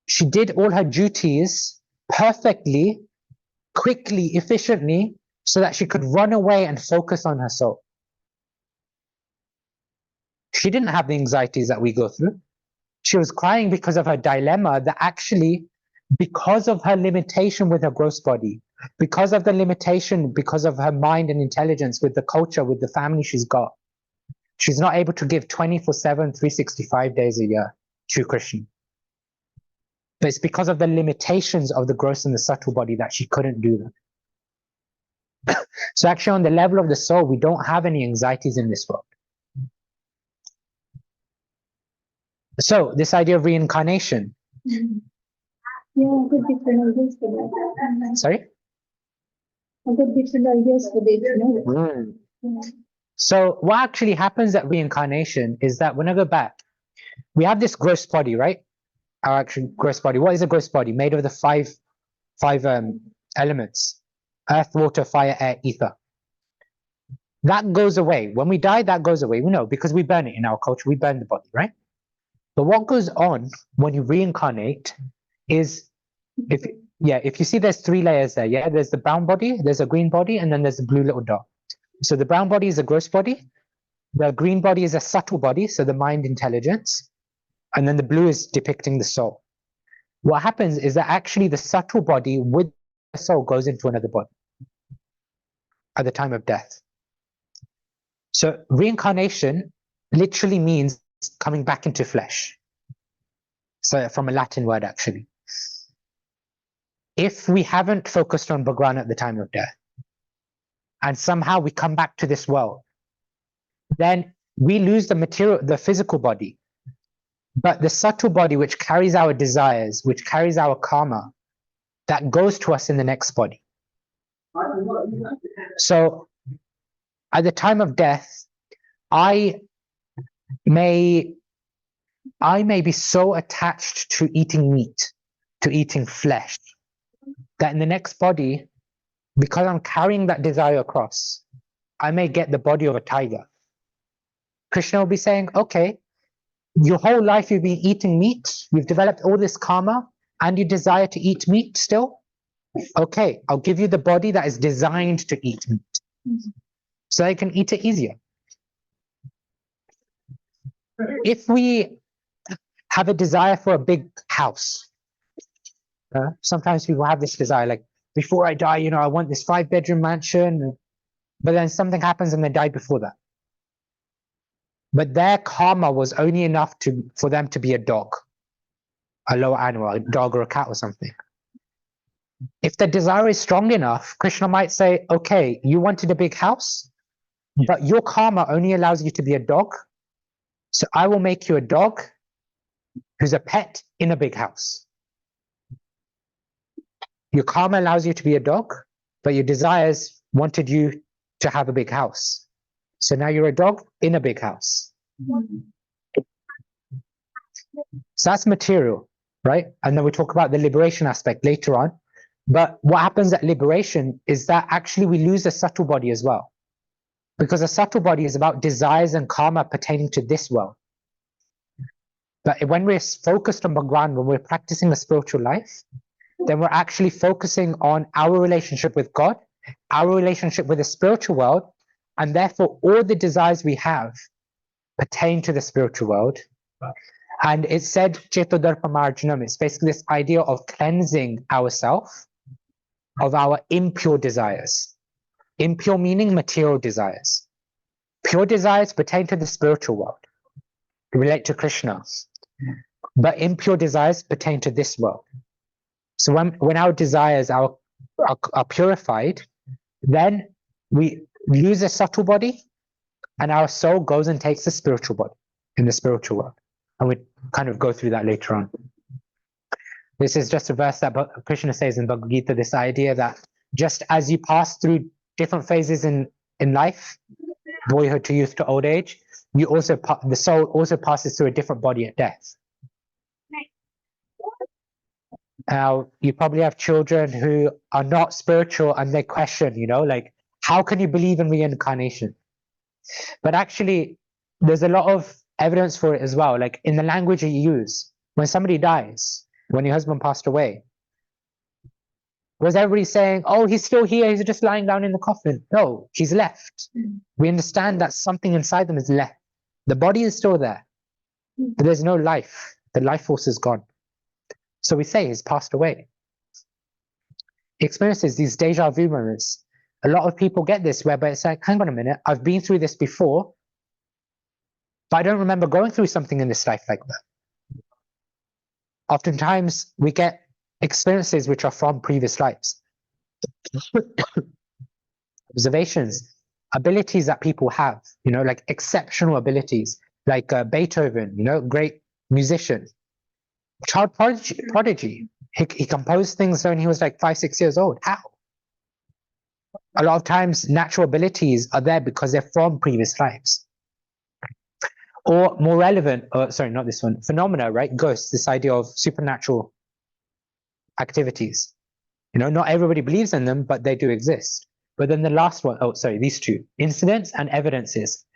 S1: She did all her duties perfectly, quickly, efficiently, so that she could run away and focus on her soul. She didn't have the anxieties that we go through. She was crying because of her dilemma that actually, because of her limitation with her gross body, because of the limitation, because of her mind and intelligence with the culture, with the family she's got, she's not able to give 24/7, 365 days a year to Krishna. But it's because of the limitations of the gross and the subtle body that she couldn't do that. So actually on the level of the soul, we don't have any anxieties in this world. So this idea of reincarnation.
S2: Mm-hmm. Yeah, good different ideas for that.
S1: Sorry?
S2: I got different ideas for this. Yeah.
S1: So what actually happens at reincarnation is that when I go back, we have this gross body, right? Our actual gross body. What is a gross body? Made of the five elements: earth, water, fire, air, ether. That goes away. When we die, that goes away. We know because we burn it in our culture. We burn the body, right? But what goes on when you reincarnate is, if you see there's 3 layers there, yeah? There's the brown body, there's a green body, and then there's the blue little dot. So the brown body is a gross body, the green body is a subtle body, so the mind intelligence, and then the blue is depicting the soul. What happens is that actually the subtle body with the soul goes into another body at the time of death. So reincarnation literally means coming back into flesh. So from a Latin word, actually. If we haven't focused on Bhagwan at the time of death, and somehow we come back to this world, then we lose the material, the physical body. But the subtle body, which carries our desires, which carries our karma, that goes to us in the next body. So at the time of death, I may be so attached to eating meat, to eating flesh, that in the next body, because I'm carrying that desire across, I may get the body of a tiger. Krishna will be saying, okay, your whole life you've been eating meat, you've developed all this karma, and you desire to eat meat still? Okay, I'll give you the body that is designed to eat meat, so I can eat it easier. If we have a desire for a big house, sometimes people have this desire, like, before I die, I want this 5-bedroom mansion, but then something happens and they die before that. But their karma was only enough for them to be a dog, a lower animal, a dog or a cat or something. If the desire is strong enough, Krishna might say, okay, you wanted a big house, but your karma only allows you to be a dog, so I will make you a dog who's a pet in a big house. Your karma allows you to be a dog, but your desires wanted you to have a big house. So now you're a dog in a big house. So that's material, right? And then we talk about the liberation aspect later on. But what happens at liberation is that actually we lose the subtle body as well. Because the subtle body is about desires and karma pertaining to this world. But when we're focused on Bhagwan, when we're practicing a spiritual life, then we're actually focusing on our relationship with God, our relationship with the spiritual world, and therefore all the desires we have pertain to the spiritual world. And it said Chetodarpa Marjanam. It's basically this idea of cleansing ourselves of our impure desires. Impure meaning material desires. Pure desires pertain to the spiritual world, relate to Krishna. But impure desires pertain to this world. So when our desires are purified, then we lose a subtle body and our soul goes and takes the spiritual body in the spiritual world. And we kind of go through that later on. This is just a verse that Krishna says in Bhagavad Gita, this idea that just as you pass through different phases in life, boyhood to youth to old age, you also the soul also passes through a different body at death. Now, you probably have children who are not spiritual and they question, like, how can you believe in reincarnation? But actually, there's a lot of evidence for it as well. Like in the language you use, when somebody dies, when your husband passed away, was everybody saying, oh, he's still here, he's just lying down in the coffin? No, he's left. We understand that something inside them is left. The body is still there, but there's no life. The life force is gone. So we say he's passed away. Experiences, these deja vu moments. A lot of people get this whereby it's like, hang on a minute, I've been through this before, but I don't remember going through something in this life like that. Oftentimes, we get experiences which are from previous lives. Observations, abilities that people have, like exceptional abilities, like Beethoven, great musician. Child prodigy. He composed things when he was like 5-6 years old. How? A lot of times natural abilities are there because they're from previous lives. Or more relevant, sorry, not this one, phenomena, right? Ghosts, this idea of supernatural activities. Not everybody believes in them, but they do exist. But then the last one, these two, incidents and evidences.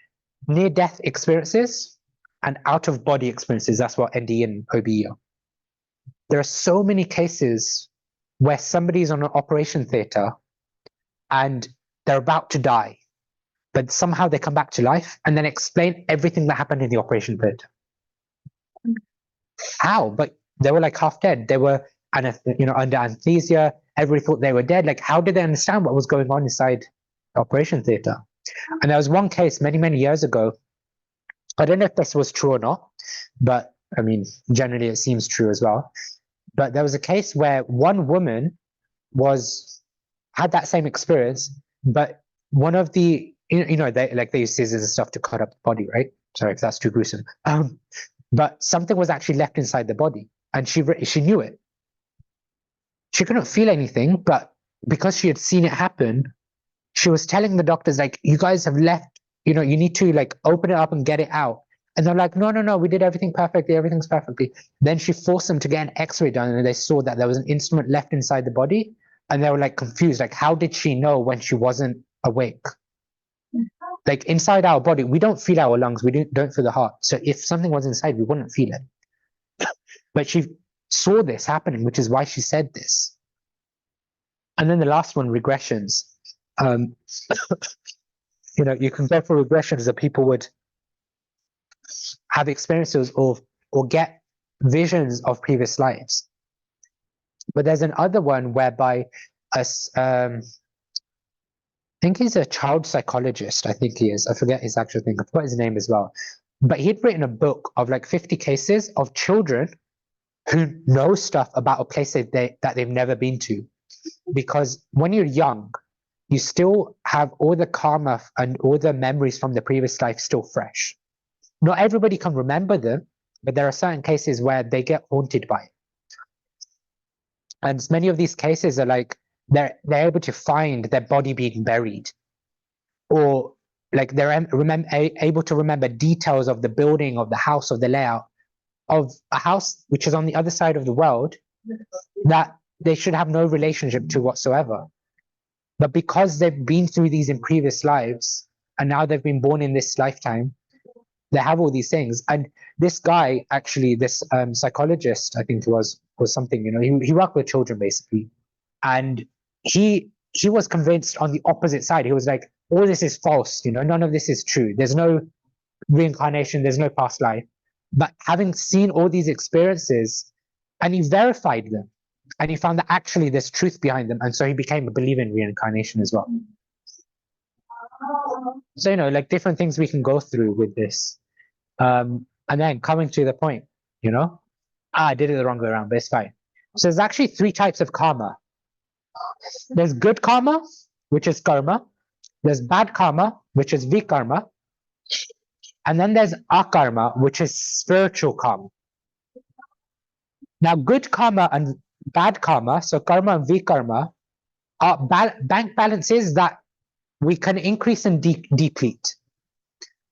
S1: Near-death experiences and out-of-body experiences. That's what ND and OBE are. There are so many cases where somebody's on an operation theater and they're about to die, but somehow they come back to life and then explain everything that happened in the operation theater. How? But they were like half dead. They were, under anesthesia. Everybody thought they were dead. Like, how did they understand what was going on inside the operation theater? And there was one case many, many years ago. I don't know if this was true or not, but I mean, generally it seems true as well. But there was a case where one woman had that same experience, but one of the, they use scissors and stuff to cut up the body, right? Sorry if that's too gruesome. But something was actually left inside the body, and she knew it. She couldn't feel anything, but because she had seen it happen, she was telling the doctors, like, you guys have left, you need to like open it up and get it out. And they're like, no, we did everything perfectly, everything's perfectly. Then she forced them to get an x-ray done, and they saw that there was an instrument left inside the body, and they were like confused, like, how did she know when she wasn't awake? Like inside our body, we don't feel our lungs, we don't feel the heart. So if something was inside, we wouldn't feel it. But she saw this happening, which is why she said this. And then the last one, regressions. You can go for regressions that people would have experiences of or get visions of previous lives. But there's another one whereby I think he's a child psychologist. I think he is. I forget his actual thing. I forgot his name as well. But he'd written a book of like 50 cases of children who know stuff about a place that they've never been to. Because when you're young, you still have all the karma and all the memories from the previous life still fresh. Not everybody can remember them, but there are certain cases where they get haunted by it. And many of these cases are like, they're able to find their body being buried, or like they're able to remember details of the building, of the house, of the layout of a house which is on the other side of the world, that they should have no relationship to whatsoever. But because they've been through these in previous lives, and now they've been born in this lifetime, they have all these things. And this guy, actually, this psychologist, I think it was something, you know, he worked with children basically. And he was convinced on the opposite side. He was like, all this is false, you know, none of this is true. There's no reincarnation, there's no past life. But having seen all these experiences, and he verified them, and he found that actually there's truth behind them, and so he became a believer in reincarnation as well. So, you know, like different things we can go through with this. And then coming to the point, you know, I did it the wrong way around, but it's fine. So there's actually 3 types of karma. There's good karma, which is karma. There's bad karma, which is vikarma. And then there's akarma, which is spiritual karma. Now, good karma and bad karma, so karma and vikarma, are bank balances that we can increase and deplete.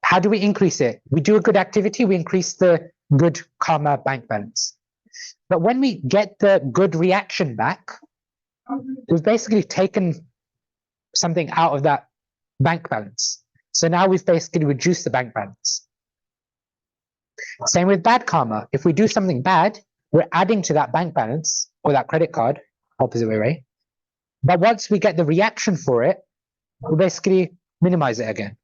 S1: How do we increase it? We do a good activity, we increase the good karma bank balance. But when we get the good reaction back, we've basically taken something out of that bank balance. So now we've basically reduced the bank balance. Same with bad karma. If we do something bad, we're adding to that bank balance or that credit card, opposite way, right? But once we get the reaction for it, we basically minimize it again.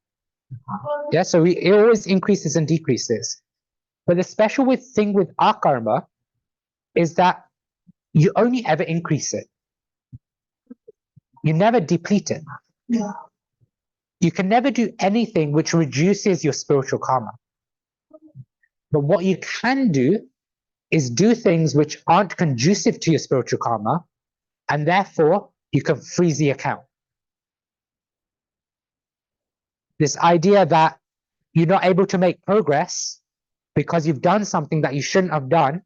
S1: Yeah, so it always increases and decreases. But the special thing with our karma is that you only ever increase it. You never deplete it. You can never do anything which reduces your spiritual karma. But what you can do is do things which aren't conducive to your spiritual karma, and therefore you can freeze the account. This idea that you're not able to make progress because you've done something that you shouldn't have done.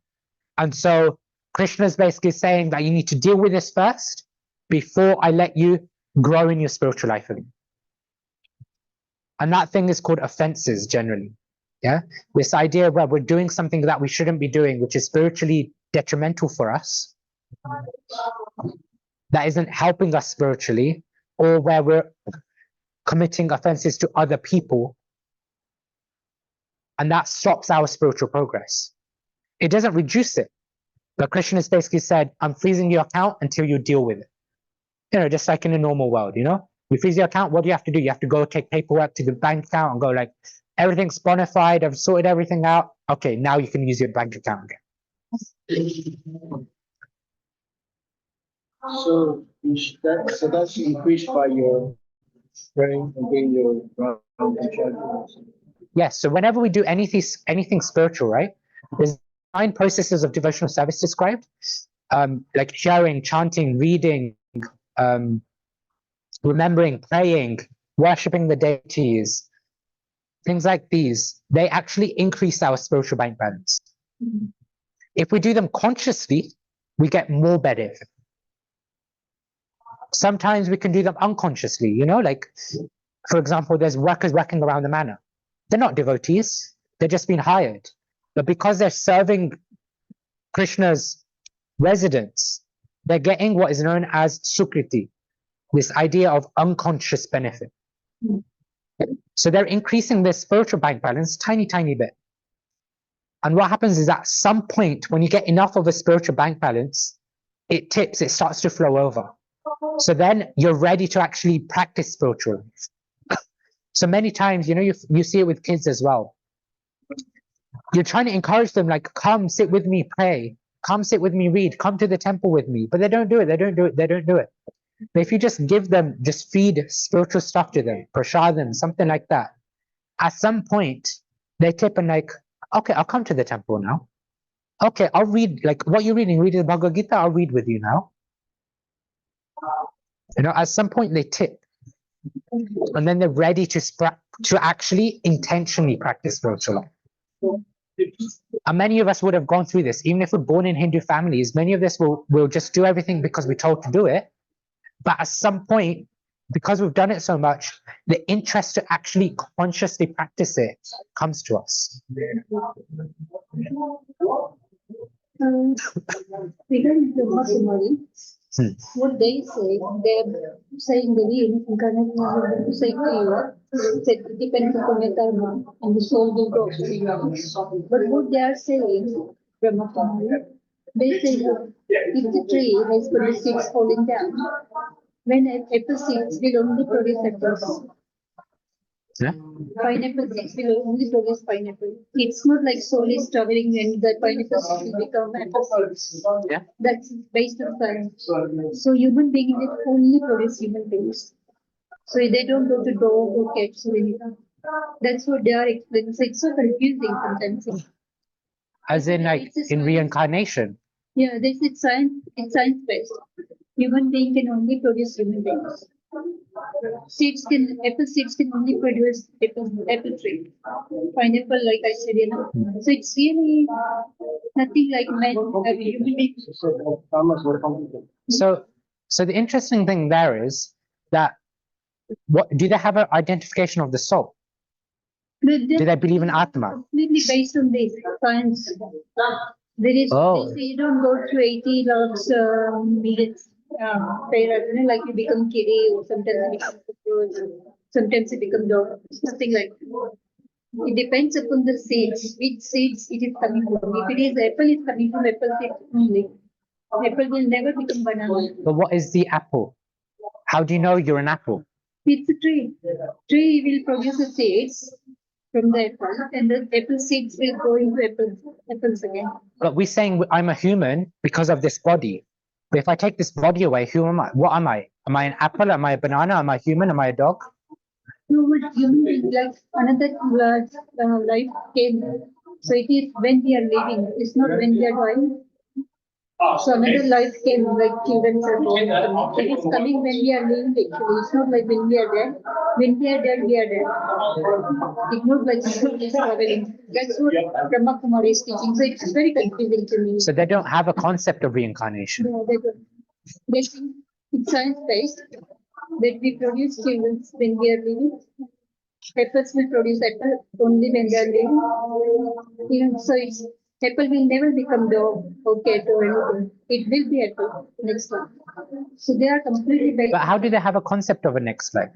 S1: And so Krishna is basically saying that you need to deal with this first before I let you grow in your spiritual life again. And that thing is called offenses generally. Yeah, this idea where we're doing something that we shouldn't be doing, which is spiritually detrimental for us, that isn't helping us spiritually, or where we're committing offenses to other people, and that stops our spiritual progress. It doesn't reduce it. But Krishna has basically said, I'm freezing your account until you deal with it. You know, just like in a normal world, you know? You freeze your account, what do you have to do? You have to go take paperwork to the bank account and go like, everything's bona fide, I've sorted everything out. Okay, now you can use your bank account again.
S4: So that's increased by your praying and doing your round and chanting.
S1: Yes, so whenever we do anything spiritual, right? There's 9 processes of devotional service described, like hearing, chanting, reading, remembering, praying, worshipping the deities, things like these. They actually increase our spiritual bank balance. If we do them consciously, we get more benefit. Sometimes we can do them unconsciously, you know, like, for example, there's workers working around the manor. They're not devotees, they're just been hired. But because they're serving Krishna's residents, they're getting what is known as sukriti, this idea of unconscious benefit. So they're increasing their spiritual bank balance tiny bit. And what happens is at some point, when you get enough of a spiritual bank balance, it tips, it starts to flow over. So then you're ready to actually practice spiritual life. So many times, you know, you see it with kids as well. You're trying to encourage them, like, come sit with me, pray. Come sit with me, read. Come to the temple with me. But they don't do it. They don't do it. But if you just give them, just feed spiritual stuff to them, prasadam, something like that, at some point, they tip and like, okay, I'll come to the temple now. Okay, I'll read, like, what you're reading, read the Bhagavad Gita, I'll read with you now. You know, at some point they tip. And then they're ready to actually intentionally practice spiritual life. And many of us would have gone through this, even if we're born in Hindu families. Many of us will just do everything because we're told to do it. But at some point, because we've done it so much, the interest to actually consciously practice it comes to us.
S2: Regarding the Brahma, what they say, they're saying the reincarnation is saying to you, it depends upon your karma and the soul will go. But what they are saying, Brahma, they say if the tree has got the seeds falling down, when apple seeds will only produce apples.
S1: Yeah.
S2: Pineapple seeds will only produce pineapple. It's not like soul is traveling and the pineapple seeds will become apple seeds.
S1: Yeah.
S2: That's based on science. So human beings will only produce human beings. So they don't go to dog or cats or anything. That's what they are explaining. So it's so confusing sometimes.
S1: As in, like,
S2: It's a
S1: in
S2: science.
S1: reincarnation.
S2: Yeah, this is science. It's science based. Human being can only produce human beings. Apple seeds can only produce apple tree. Pineapple, like I said, So it's really nothing like man, human beings.
S4: So karma is very complicated.
S1: So the interesting thing there is that what do they have an identification of the soul? Do they believe in Atma?
S2: Completely based on this science. There is,
S1: Oh.
S2: you don't go to 80 lakhs minutes like you become kiri or sometimes you become cockroach, sometimes you become dog. It's nothing like that. It depends upon the seeds, which seeds it is coming from. If it is apple, it's coming from apple seeds only. Apple will never become banana.
S1: But what is the apple? How do you know you're an apple?
S2: It's a tree. Tree will produce the seeds from the apple, and the apple seeds will go into apples again.
S1: But we're saying I'm a human because of this body. But if I take this body away, who am I? What am I? Am I an apple? Am I a banana? Am I human? Am I a dog?
S2: No, but human being, like another life came. So it is when we are living. It's not when we are dying. So another life came, like children are born. It is coming when we are living. Actually, it's not like when we are dead. When we are dead, we are dead. It's not like soul is traveling. That's what Brahma Kumar is teaching. So it's very confusing to me.
S1: So they don't have a concept of reincarnation.
S2: Yeah, they think it's science based that we produce children when we are living. Apples will produce apple only when they are living. So it's apple will never become dog or cat or anything. It will be apple next life. So they are completely based.
S1: But how do they have a concept of a next life?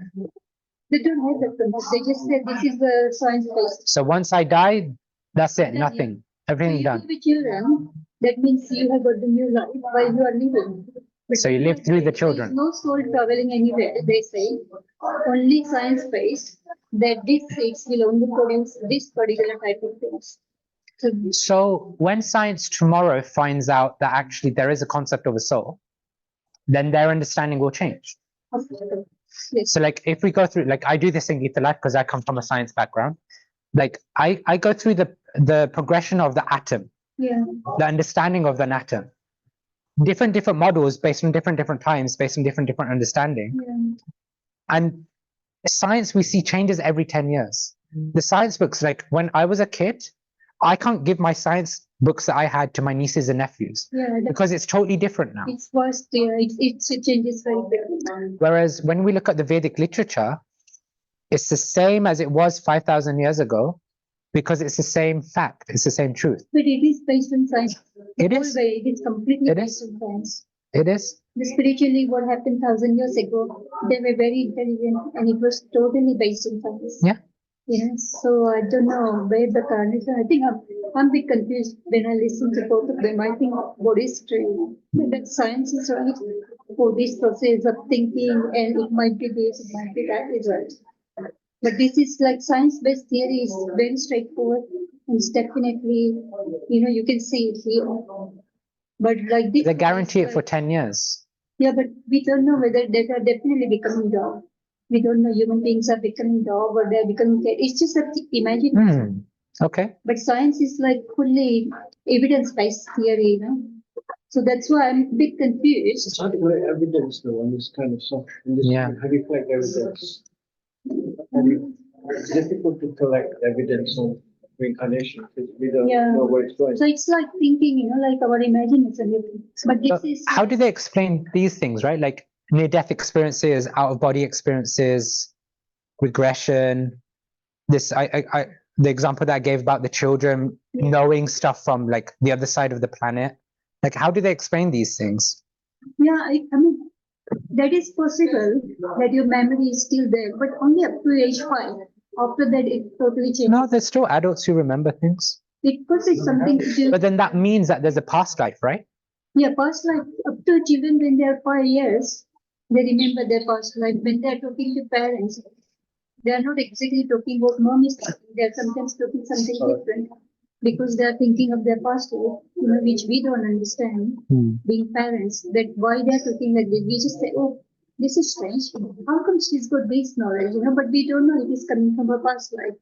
S2: They don't have that concept. They just say this is the science based.
S1: So once I die, that's it, nothing. Everything
S2: So
S1: done.
S2: you will be children. That means you have got the new life while you are living. But
S1: So you live through the
S2: there is
S1: children.
S2: no soul traveling anywhere, they say. Only science based that these seeds will only produce this particular type of things.
S1: So when science tomorrow finds out that actually there is a concept of a soul, then their understanding will change.
S2: Yes.
S1: So like if we go through, like I do this in Gita Life because I come from a science background. Like I go through the progression of the atom,
S2: Yeah.
S1: the understanding of an atom. Different models based on different times, based on different understanding.
S2: Yeah.
S1: And science we see changes every 10 years. The science books, like when I was a kid, I can't give my science books that I had to my nieces and nephews because it's totally different now.
S2: It's vast, yeah, it changes very quickly.
S1: Whereas when we look at the Vedic literature, it's the same as it was 5,000 years ago because it's the same fact, it's the same truth.
S2: But it is based on science.
S1: It is.
S2: It is completely
S1: It
S2: based
S1: is.
S2: on science.
S1: It is.
S2: Spiritually, what happened 1,000 years ago, they were very intelligent and it was totally based on science.
S1: Yeah.
S2: Yes, so I don't know where the carnage. I think I'm a bit confused when I listen to both of them. I think what is true, that science is right for this process of thinking, and it might be this, it might be that is right. But this is like science-based theory is very straightforward, and it's definitely, you can see it here. But like this,
S1: They guarantee it for 10 years.
S2: yeah, but we don't know whether they are definitely becoming dog. We don't know human beings are becoming dog or they're becoming cat. It's just an imagination.
S1: Okay.
S2: But science is like fully evidence-based theory, So that's why I'm a bit confused.
S4: It's hard to get evidence though on this kind of stuff.
S1: Yeah.
S4: How do you collect evidence? It's difficult to collect evidence on reincarnation because we don't know where it's going.
S2: So it's like thinking, like our imagination. But this is
S1: How do they explain these things, right? Like near-death experiences, out-of-body experiences, regression. This the example that I gave about the children knowing stuff from like the other side of the planet. Like, how do they explain these things?
S2: Yeah, I mean, that is possible that your memory is still there, but only up to age 5. After that, it totally changes.
S1: No, there's still adults who remember things.
S2: It could be something to do.
S1: But then that means that there's a past life, right?
S2: Yeah, past life. Up to children when they are 5 years, they remember their past life. When they are talking to parents, they are not exactly talking what mom is talking. They are sometimes talking something different because they are thinking of their past life, which we don't understand. Being parents, that why they are talking like this. We just say, oh, this is strange. How come she's got this knowledge? But we don't know it is coming from her past life.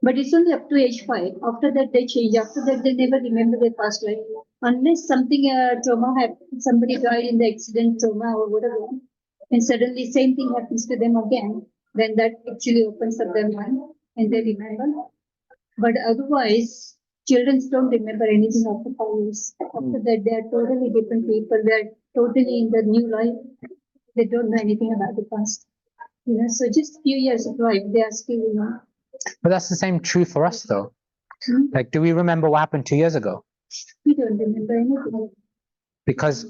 S2: But it's only up to age 5. After that, they change. After that, they never remember their past life. Unless something trauma happened, somebody died in the accident, trauma or whatever, and suddenly same thing happens to them again, then that actually opens up their mind and they remember. But otherwise, children don't remember anything after 5 years. After that, they are totally different people. They are totally in the new life. They don't know anything about the past. So just few years of life, they are still,
S1: But that's the same true for us, though. Like, do we remember what happened 2 years ago?
S2: we don't remember anything.
S1: Because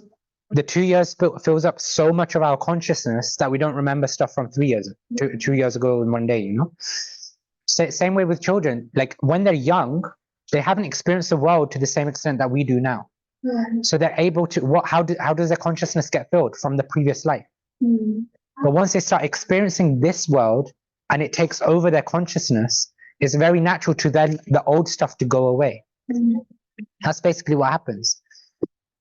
S1: the 2 years fills up so much of our consciousness that we don't remember stuff from 3 years, 2 years ago in one day, Same way with children. Like, when they're young, they haven't experienced the world to the same extent that we do now.
S2: Yeah.
S1: So they're able to, how does their consciousness get filled? From the previous life. But once they start experiencing this world and it takes over their consciousness, it's very natural to then the old stuff to go away. That's basically what happens.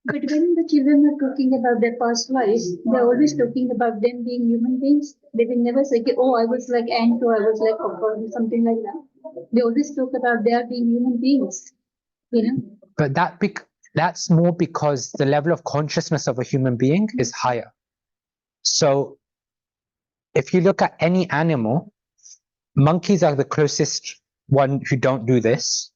S2: But when the children are talking about their past lives, they're always talking about them being human beings. They will never say, oh, I was like ant or I was like a bird or something like that. They always talk about their being human beings.
S1: But that's more because the level of consciousness of a human being is higher. So if you look at any animal, monkeys are the closest one who don't do this.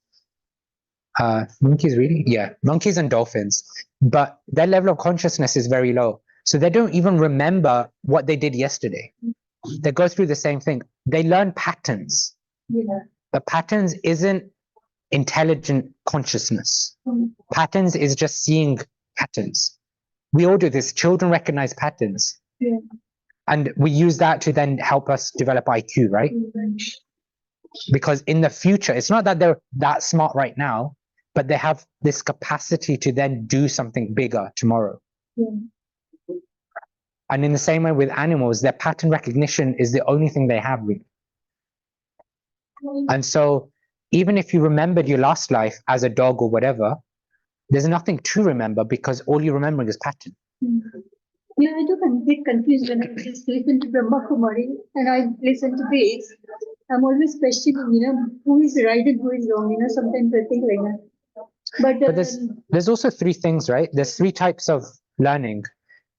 S1: Monkeys, really? Yeah, monkeys and dolphins. But their level of consciousness is very low. So they don't even remember what they did yesterday. They go through the same thing. They learn patterns.
S2: Yeah.
S1: But patterns isn't intelligent consciousness. Patterns is just seeing patterns. We all do this. Children recognize patterns.
S2: Yeah.
S1: And we use that to then help us develop IQ, right? Because in the future, it's not that they're that smart right now, but they have this capacity to then do something bigger tomorrow.
S2: Yeah.
S1: And in the same way with animals, their pattern recognition is the only thing they have, really. And so even if you remembered your last life as a dog or whatever, there's nothing to remember because all you're remembering is pattern.
S2: Yeah, I do get confused when I just listen to Brahma Kumari and I listen to this. I'm always questioning, who is right and who is wrong. Sometimes I think like that. But
S1: there's also 3 things, right? There's 3 types of learning.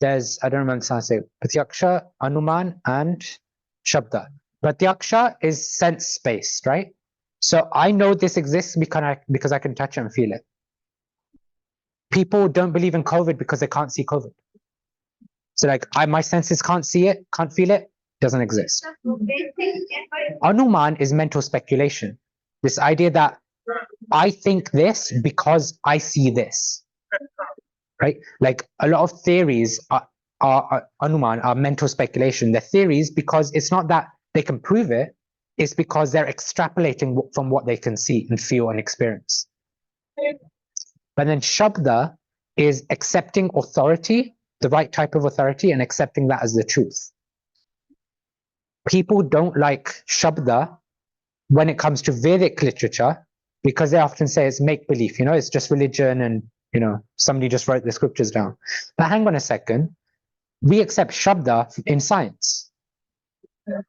S1: There's, I don't remember how to say, Pratyaksha, Anuman, and Shabda. Pratyaksha is sense-based, right? So I know this exists because I can touch it and feel it. People don't believe in COVID because they can't see COVID. So like, my senses can't see it, can't feel it, doesn't exist. Anuman is mental speculation. This idea that I think this because I see this, right? Like a lot of theories are Anuman, are mental speculation. They're theories because it's not that they can prove it, it's because they're extrapolating from what they can see and feel and experience. But then Shabda is accepting authority, the right type of authority, and accepting that as the truth. People don't like Shabda when it comes to Vedic literature because they often say it's make-believe, it's just religion and, somebody just wrote the scriptures down. But hang on a second, we accept Shabda in science.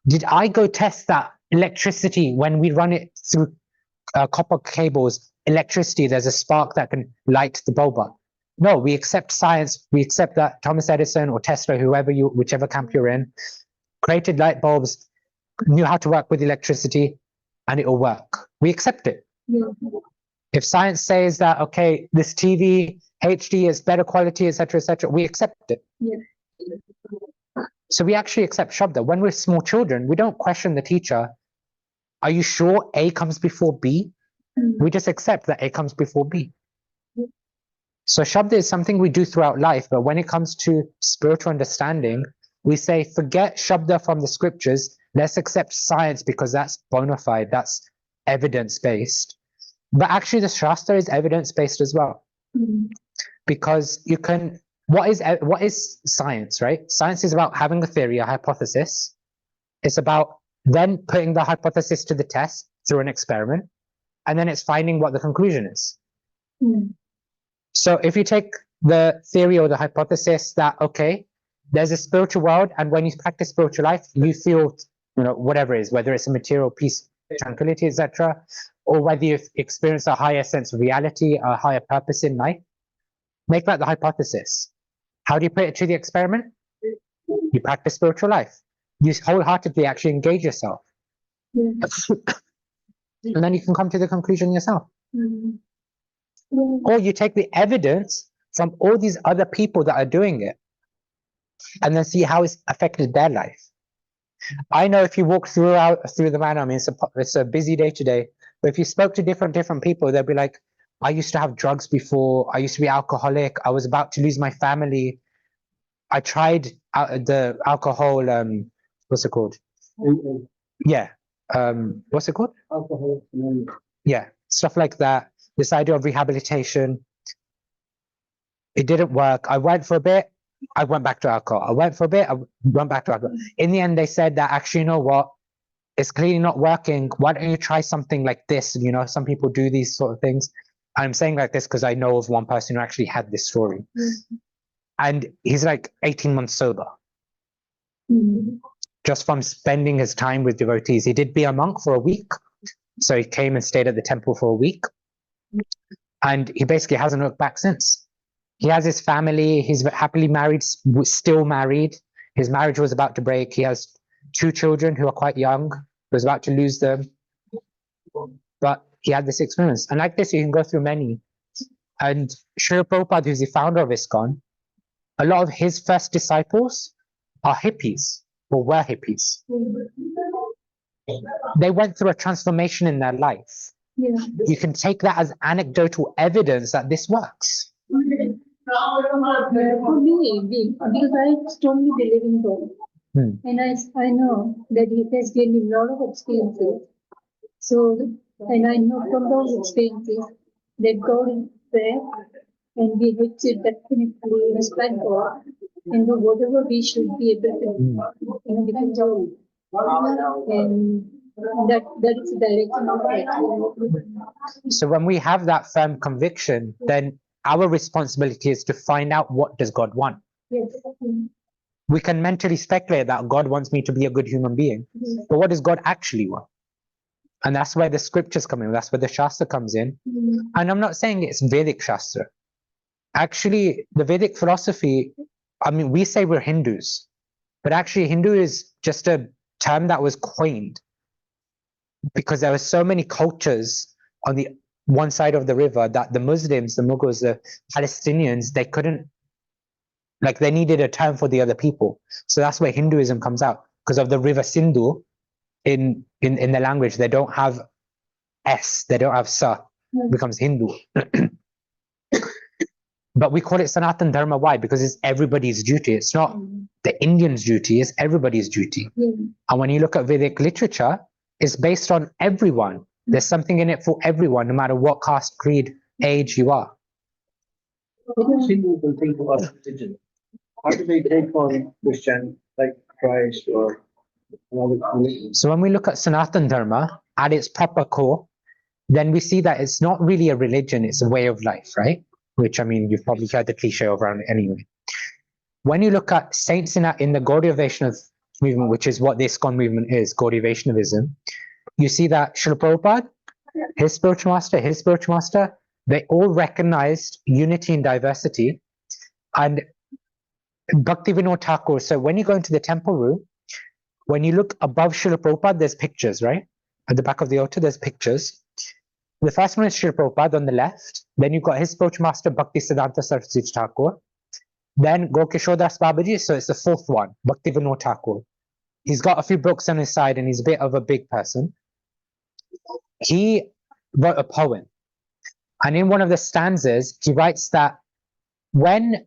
S1: Did I go test that electricity when we run it through copper cables, electricity, there's a spark that can light the bulb up? No, we accept science. We accept that Thomas Edison or Tesla, whichever camp you're in, created light bulbs, knew how to work with electricity, and it will work. We accept it.
S2: Yeah.
S1: If science says that, okay, this TV, HD is better quality, etc., we accept it.
S2: Yeah.
S1: So we actually accept Shabda. When we're small children, we don't question the teacher. Are you sure A comes before B?
S2: Mm.
S1: We just accept that A comes before B. So Shabda is something we do throughout life, but when it comes to spiritual understanding, we say, forget Shabda from the scriptures, let's accept science because that's bona fide, that's evidence-based. But actually the Shastra is evidence-based as well.
S2: Mm.
S1: Because you can, what is science, right? Science is about having a theory, a hypothesis. It's about then putting the hypothesis to the test through an experiment, and then it's finding what the conclusion is.
S2: Mm.
S1: So if you take the theory or the hypothesis that, okay, there's a spiritual world, and when you practice spiritual life, you feel, whatever it is, whether it's a material peace, tranquility, etc., or whether you've experienced a higher sense of reality, a higher purpose in life, make that the hypothesis. How do you put it to the experiment? You practice spiritual life. You wholeheartedly actually engage yourself.
S2: Yeah.
S1: And then you can come to the conclusion yourself.
S2: Mm. Yeah.
S1: Or you take the evidence from all these other people that are doing it and then see how it's affected their life. I know if you walk through the manor, I mean, it's a busy day today, but if you spoke to different people, they'll be like, I used to have drugs before, I used to be alcoholic, I was about to lose my family, I tried the alcohol, what's it called? Yeah. What's it called?
S4: Alcohol.
S1: Yeah, stuff like that. This idea of rehabilitation. It didn't work. I went for a bit, I went back to alcohol. I went for a bit, I went back to alcohol. In the end, they said that actually, you know what? It's clearly not working. Why don't you try something like this? Some people do these sort of things. I'm saying like this because I know of one person who actually had this story.
S2: Mm.
S1: And he's like 18 months sober.
S2: Mm.
S1: Just from spending his time with devotees. He did be a monk for a week. So he came and stayed at the temple for a week. And he basically hasn't looked back since. He has his family. He's happily married, still married. His marriage was about to break. He has 2 children who are quite young. He was about to lose them. But he had this experience. And like this, you can go through many. And Srila Prabhupada, who's the founder of ISKCON, a lot of his first disciples are hippies, or were hippies. They went through a transformation in their life.
S2: Yeah.
S1: You can take that as anecdotal evidence that this works.
S2: For me, because I strongly believe in God, and I know that He has given me a lot of experiences. So, and I know from those experiences that God is there, and we have to definitely respect God and do whatever we should be able to do, we can do. And that is the direction of it.
S1: So when we have that firm conviction, then our responsibility is to find out, what does God want?
S2: Yes.
S1: We can mentally speculate that God wants me to be a good human being, but what does God actually want? And that's where the scriptures come in. That's where the Shastra comes in. And I'm not saying it's Vedic Shastra. Actually, the Vedic philosophy, I mean, we say we're Hindus, but actually Hindu is just a term that was coined because there were so many cultures on the one side of the river that the Muslims, the Mughals, the Palestinians, they couldn't, like, they needed a term for the other people. So that's where Hinduism comes out, because of the river Sindhu. In the language, they don't have S, they don't have Sa, it becomes Hindu. But we call it Sanatan Dharma. Why? Because it's everybody's duty. It's not the Indian's duty, it's everybody's duty. And when you look at Vedic literature, it's based on everyone. There's something in it for everyone, no matter what caste, creed, age you are.
S4: People will think about religion. How do they take on Christian, like Christ or another religion?
S1: So when we look at Sanatan Dharma at its proper core, then we see that it's not really a religion, it's a way of life, right? Which, I mean, you've probably heard the cliche around it anyway. When you look at saints in the Gaudiya Vaishnava movement, which is what the ISKCON movement is, Gaudiya Vaishnavism, you see that Srila Prabhupada, his spiritual master, they all recognized unity and diversity. And Bhaktivedanta Thakur, so when you go into the temple room, when you look above Srila Prabhupada, there's pictures, right? At the back of the altar, there's pictures. The first one is Srila Prabhupada on the left. Then you've got his spiritual master, Bhaktisiddhanta Saraswati Thakur. Then Gokishore Das Babaji, so it's the 4th one, Bhaktivedanta Thakur. He's got a few books on his side and he's a bit of a big person. he wrote a poem. And in one of the stanzas, he writes that when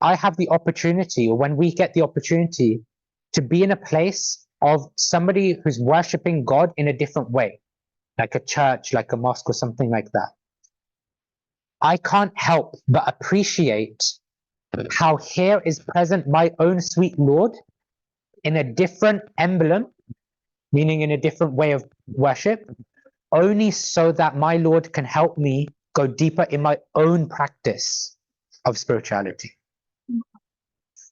S1: I have the opportunity, or when we get the opportunity to be in a place of somebody who's worshipping God in a different way, like a church, like a mosque, or something like that, I can't help but appreciate how here is present my own sweet Lord in a different emblem, meaning in a different way of worship, only so that my Lord can help me go deeper in my own practice of spirituality.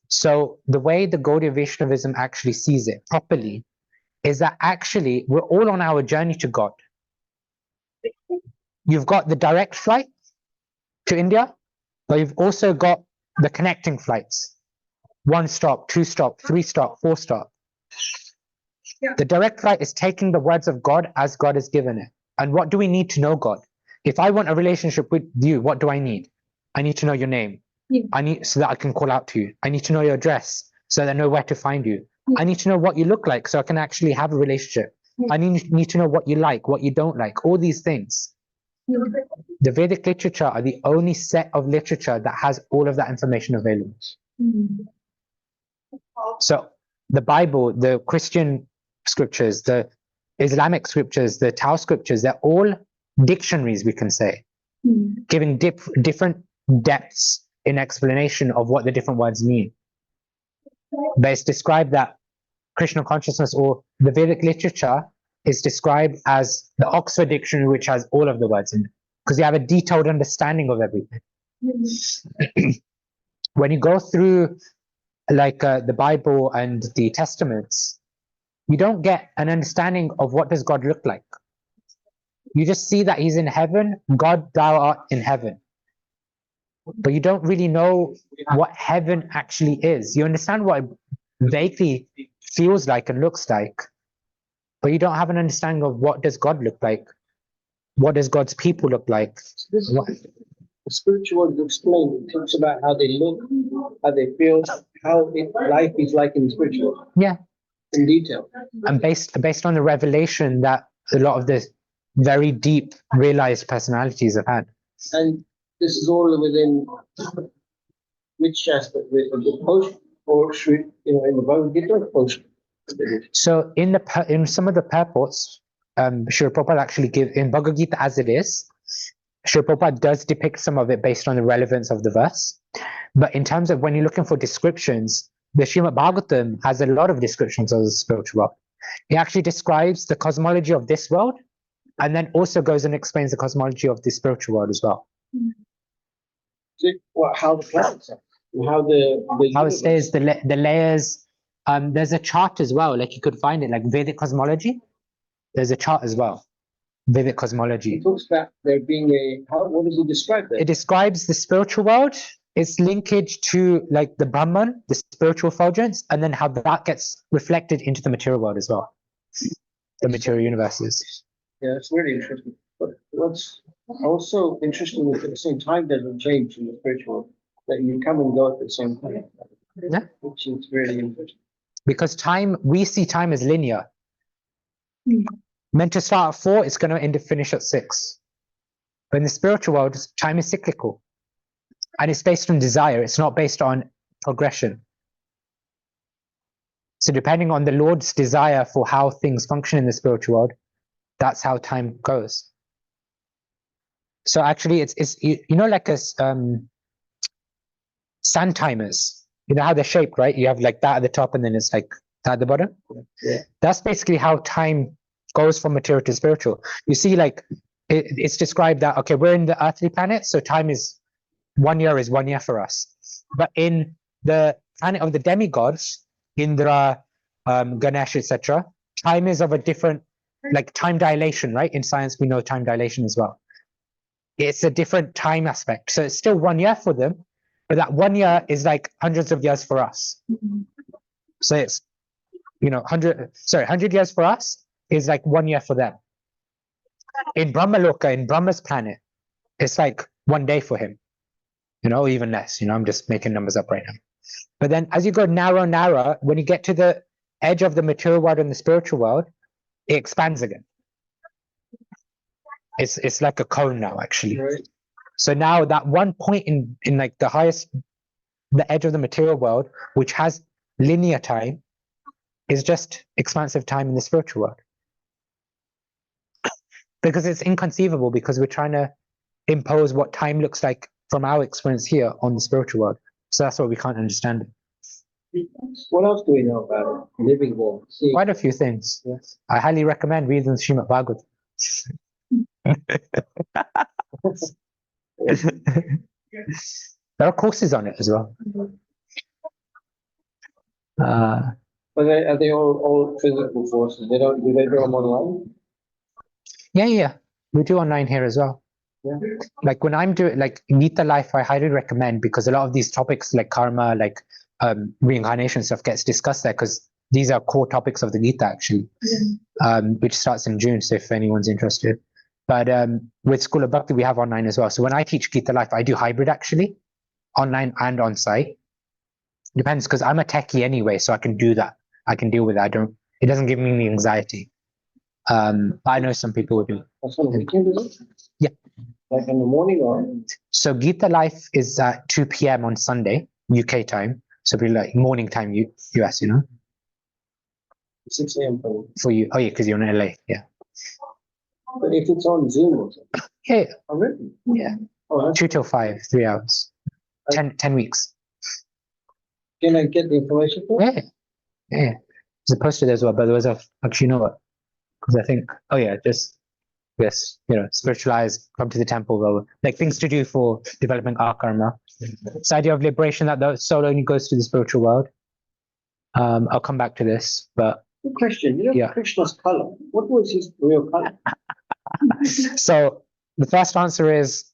S1: So the way the Gaudiya Vaishnavism actually sees it properly is that actually we're all on our journey to God. You've got the direct flight to India, but you've also got the connecting flights. 1 stop, 2 stop, 3 stop, 4 stop. The direct flight is taking the words of God as God has given it. And what do we need to know God? If I want a relationship with you, what do I need? I need to know your name. I need so that I can call out to you. I need to know your address so that I know where to find you. I need to know what you look like so I can actually have a relationship. I need to know what you like, what you don't like, all these things. The Vedic literature are the only set of literature that has all of that information available. So the Bible, the Christian scriptures, the Islamic scriptures, the Tao scriptures, they're all dictionaries, we can say, giving different depths in explanation of what the different words mean. But it's described that Krishna consciousness, or the Vedic literature, is described as the Oxford Dictionary, which has all of the words in it, because you have a detailed understanding of everything. When you go through like the Bible and the Testaments, you don't get an understanding of what does God look like. You just see that he's in heaven, God, thou art in heaven. But you don't really know what heaven actually is. You understand what it vaguely feels like and looks like, but you don't have an understanding of what does God look like. What does God's people look like?
S4: This is the spiritual world explained. It talks about how they look, how they feel, how life is like in the spiritual world.
S1: Yeah.
S4: In detail.
S1: And based on the revelation that a lot of the very deep realized personalities have had.
S4: And this is all within which aspect? The post or Sri, in the Bhagavad Gita or post?
S1: So in some of the purports, Srila Prabhupada actually in Bhagavad Gita as it is, Srila Prabhupada does depict some of it based on the relevance of the verse. But in terms of when you're looking for descriptions, the Srimad Bhagavatam has a lot of descriptions of the spiritual world. It actually describes the cosmology of this world, and then also goes and explains the cosmology of the spiritual world as well.
S4: How the planets are, how
S1: how it stays, the layers. There's a chart as well, like you could find it, like Vedic cosmology. There's a chart as well, Vedic cosmology.
S4: It talks about there being what does it describe there?
S1: It describes the spiritual world, its linkage to like the Brahman, the spiritual effulgence, and then how that gets reflected into the material world as well, the material universes.
S4: Yeah, it's really interesting. But what's also interesting is at the same time doesn't change in the spiritual world, that you come and go at the same time.
S1: Yeah.
S4: Which is really interesting.
S1: Because we see time as linear. Meant to start at 4, it's going to end finish at 6. But in the spiritual world, time is cyclical. And it's based on desire. It's not based on progression. So depending on the Lord's desire for how things function in the spiritual world, that's how time goes. So actually, it's like a sun timers. You know how they're shaped, right? You have like that at the top, and then it's like that at the bottom.
S4: Yeah.
S1: That's basically how time goes from material to spiritual. You see, like it's described that okay, we're in the earthly planet, so time is 1 year is 1 year for us. But in the planet of the demigods, Indra, Ganesh, etc., time is of a different, like time dilation, right? In science, we know time dilation as well. It's a different time aspect. So it's still 1 year for them, but that 1 year is like hundreds of years for us. So it's, 100 years for us is like 1 year for them. In Brahmaloka, in Brahma's planet, it's like 1 day for him, even less. I'm just making numbers up right now. But then as you go narrower, when you get to the edge of the material world and the spiritual world, it expands again. It's like a cone now, actually.
S4: Right.
S1: So now that one point in like the edge of the material world, which has linear time, is just expansive time in the spiritual world. Because it's inconceivable, because we're trying to impose what time looks like from our experience here on the spiritual world. So that's why we can't understand it.
S4: What else do we know about it? Living there. See.
S1: Quite a few things.
S4: Yes.
S1: I highly recommend reading Srimad Bhagavatam. There are courses on it as well.
S4: But are they all physical courses? Do they do them online?
S1: Yeah. We do online here as well.
S4: Yeah.
S1: Like when I'm doing like Gita Life, I highly recommend, because a lot of these topics like karma, like reincarnation stuff gets discussed there, because these are core topics of the Gita actually, which starts in June. So if anyone's interested. But with School of Bhakti, we have online as well. So when I teach Gita Life, I do hybrid actually, online and on site. Depends, because I'm a techie anyway, so I can do that. I can deal with it. It doesn't give me any anxiety. I know some people would do.
S4: That's on the weekend, is it?
S1: Yeah.
S4: Like in the morning or?
S1: So Gita Life is at 2 p.m. on Sunday, UK time. So it'll be like morning time, US,
S4: 6 a.m.
S1: For you. Oh yeah, because you're in LA. Yeah.
S4: But if it's on Zoom or something.
S1: Yeah.
S4: Oh, really?
S1: Yeah.
S4: Oh,
S1: 2 till 5, 3 hours. 10 weeks.
S4: can I get the information for it?
S1: Yeah. There's a poster there as well, but there was actually, you know what? Because I think, yes, spiritualize, come to the temple, like things to do for developing our karma. This idea of liberation, that the soul only goes to the spiritual world. I'll come back to this, but
S4: Good question.
S1: Yeah.
S4: Krishna's color. What was his real color?
S1: so the first answer is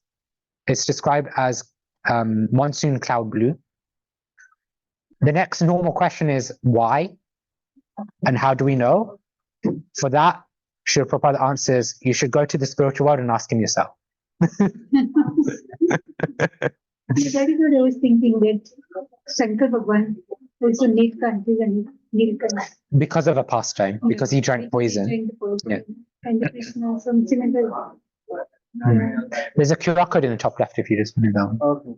S1: it's described as monsoon cloud blue. The next normal question is why and how do we know? For that, Srila Prabhupada answers, you should go to the spiritual world and ask him yourself.
S2: That is what I was thinking, that Shankar Bhagwan also need countries and Nilkant.
S1: Because of a pastime, because he drank poison. Yeah.
S2: And the Krishna from similar.
S1: There's a QR code in the top left if you just put it down.
S4: Okay.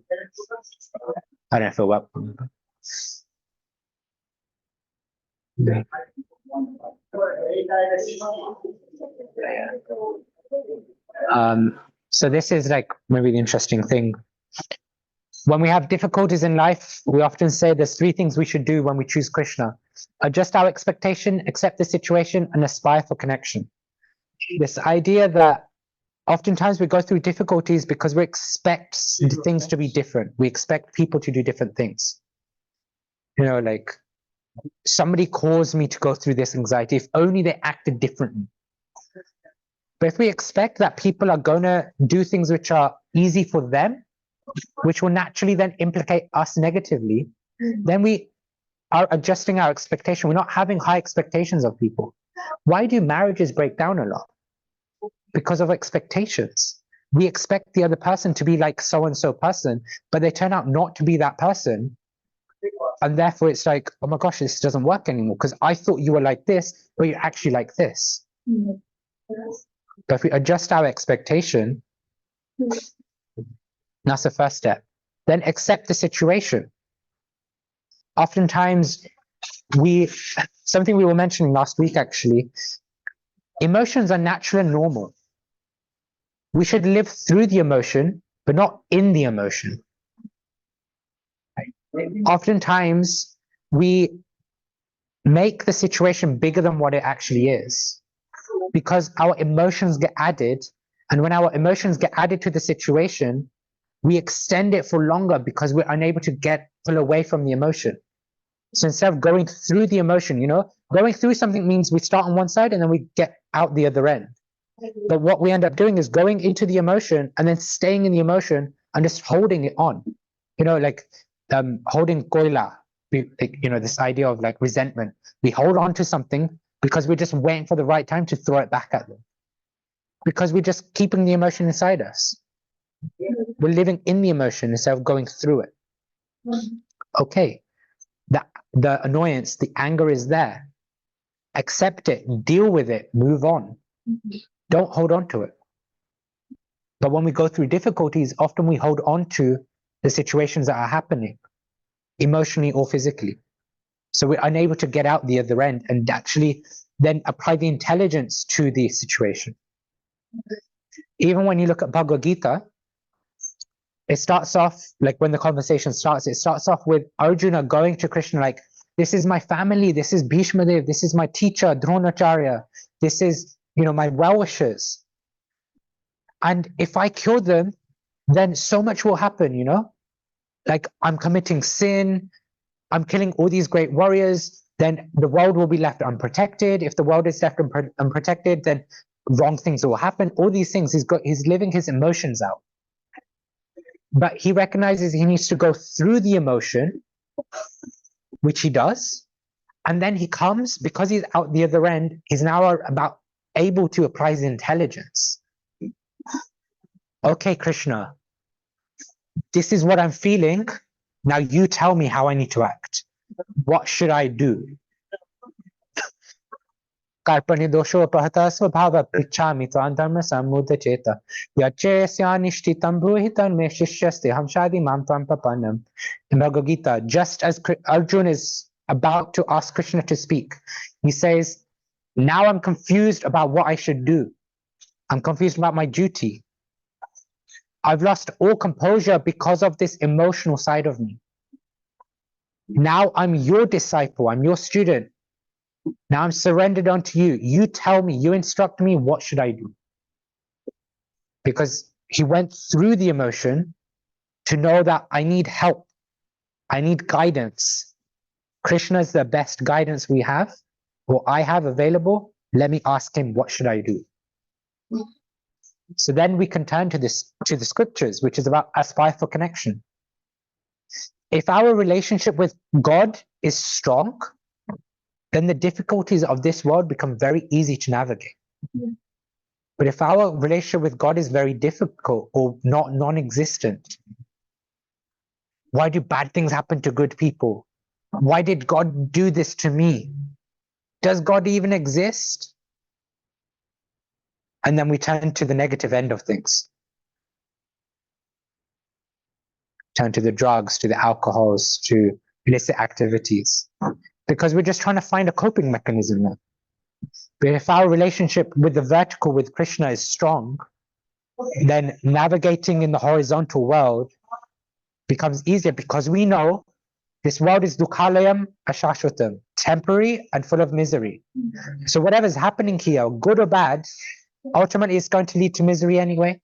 S1: I don't know if it'll work. Yeah. So this is like maybe the interesting thing. When we have difficulties in life, we often say there's 3 things we should do when we choose Krishna. Adjust our expectation, accept the situation, and aspire for connection. This idea that oftentimes we go through difficulties because we expect things to be different. We expect people to do different things. Like somebody caused me to go through this anxiety. If only they acted differently. But if we expect that people are going to do things which are easy for them, which will naturally then implicate us negatively, then we are adjusting our expectation. We're not having high expectations of people. Why do marriages break down a lot? Because of expectations. We expect the other person to be like so-and-so person, but they turn out not to be that person. And therefore it's like, oh my gosh, this doesn't work anymore because I thought you were like this, but you're actually like this. But if we adjust our expectation, that's the first step. Then accept the situation. Oftentimes, something we were mentioning last week actually, emotions are natural and normal. We should live through the emotion, but not in the emotion. Oftentimes, we make the situation bigger than what it actually is because our emotions get added. And when our emotions get added to the situation, we extend it for longer because we're unable to pull away from the emotion. So instead of going through the emotion, going through something means we start on one side and then we get out the other end. But what we end up doing is going into the emotion and then staying in the emotion and just holding it on. Like holding koila, this idea of like resentment. We hold on to something because we're just waiting for the right time to throw it back at them. Because we're just keeping the emotion inside us. We're living in the emotion instead of going through it. Okay, the annoyance, the anger is there. Accept it, deal with it, move on. Don't hold on to it. But when we go through difficulties, often we hold on to the situations that are happening, emotionally or physically. So we're unable to get out the other end and actually then apply the intelligence to the situation. Even when you look at Bhagavad Gita, it starts off, like when the conversation starts, it starts off with Arjuna going to Krishna like, this is my family, this is Bhishma Dev, this is my teacher, Dronacharya, this is, my well-wishers. And if I kill them, then so much will happen, Like I'm committing sin, I'm killing all these great warriors, then the world will be left unprotected. If the world is left unprotected, then wrong things will happen. All these things, he's living his emotions out. But he recognizes he needs to go through the emotion, which he does. And then he comes, because he's out the other end, he's now able to apply his intelligence. Okay, Krishna, this is what I'm feeling. Now you tell me how I need to act. What should I do? Karpani dosho apahata svabhava prichami tvam dharma sammuddha cheta yachesya nishtitam bruhitan me shishyasti hamshadi mam tvam papanam. In Bhagavad Gita, just as Arjuna is about to ask Krishna to speak, he says, now I'm confused about what I should do. I'm confused about my duty. I've lost all composure because of this emotional side of me. Now I'm your disciple, I'm your student. Now I'm surrendered unto you. You tell me, you instruct me, what should I do? Because he went through the emotion to know that I need help. I need guidance. Krishna is the best guidance we have, or I have available. Let me ask him, what should I do? So then we can turn to the scriptures, which is about aspire for connection. If our relationship with God is strong, then the difficulties of this world become very easy to navigate. But if our relationship with God is very difficult or non-existent, why do bad things happen to good people? Why did God do this to me? Does God even exist? And then we turn to the negative end of things. Turn to the drugs, to the alcohols, to illicit activities. Because we're just trying to find a coping mechanism now. But if our relationship with the vertical, with Krishna, is strong, then navigating in the horizontal world becomes easier, because we know this world is dukhalayam ashashvatam, temporary and full of misery. So whatever's happening here, good or bad, ultimately it's going to lead to misery anyway.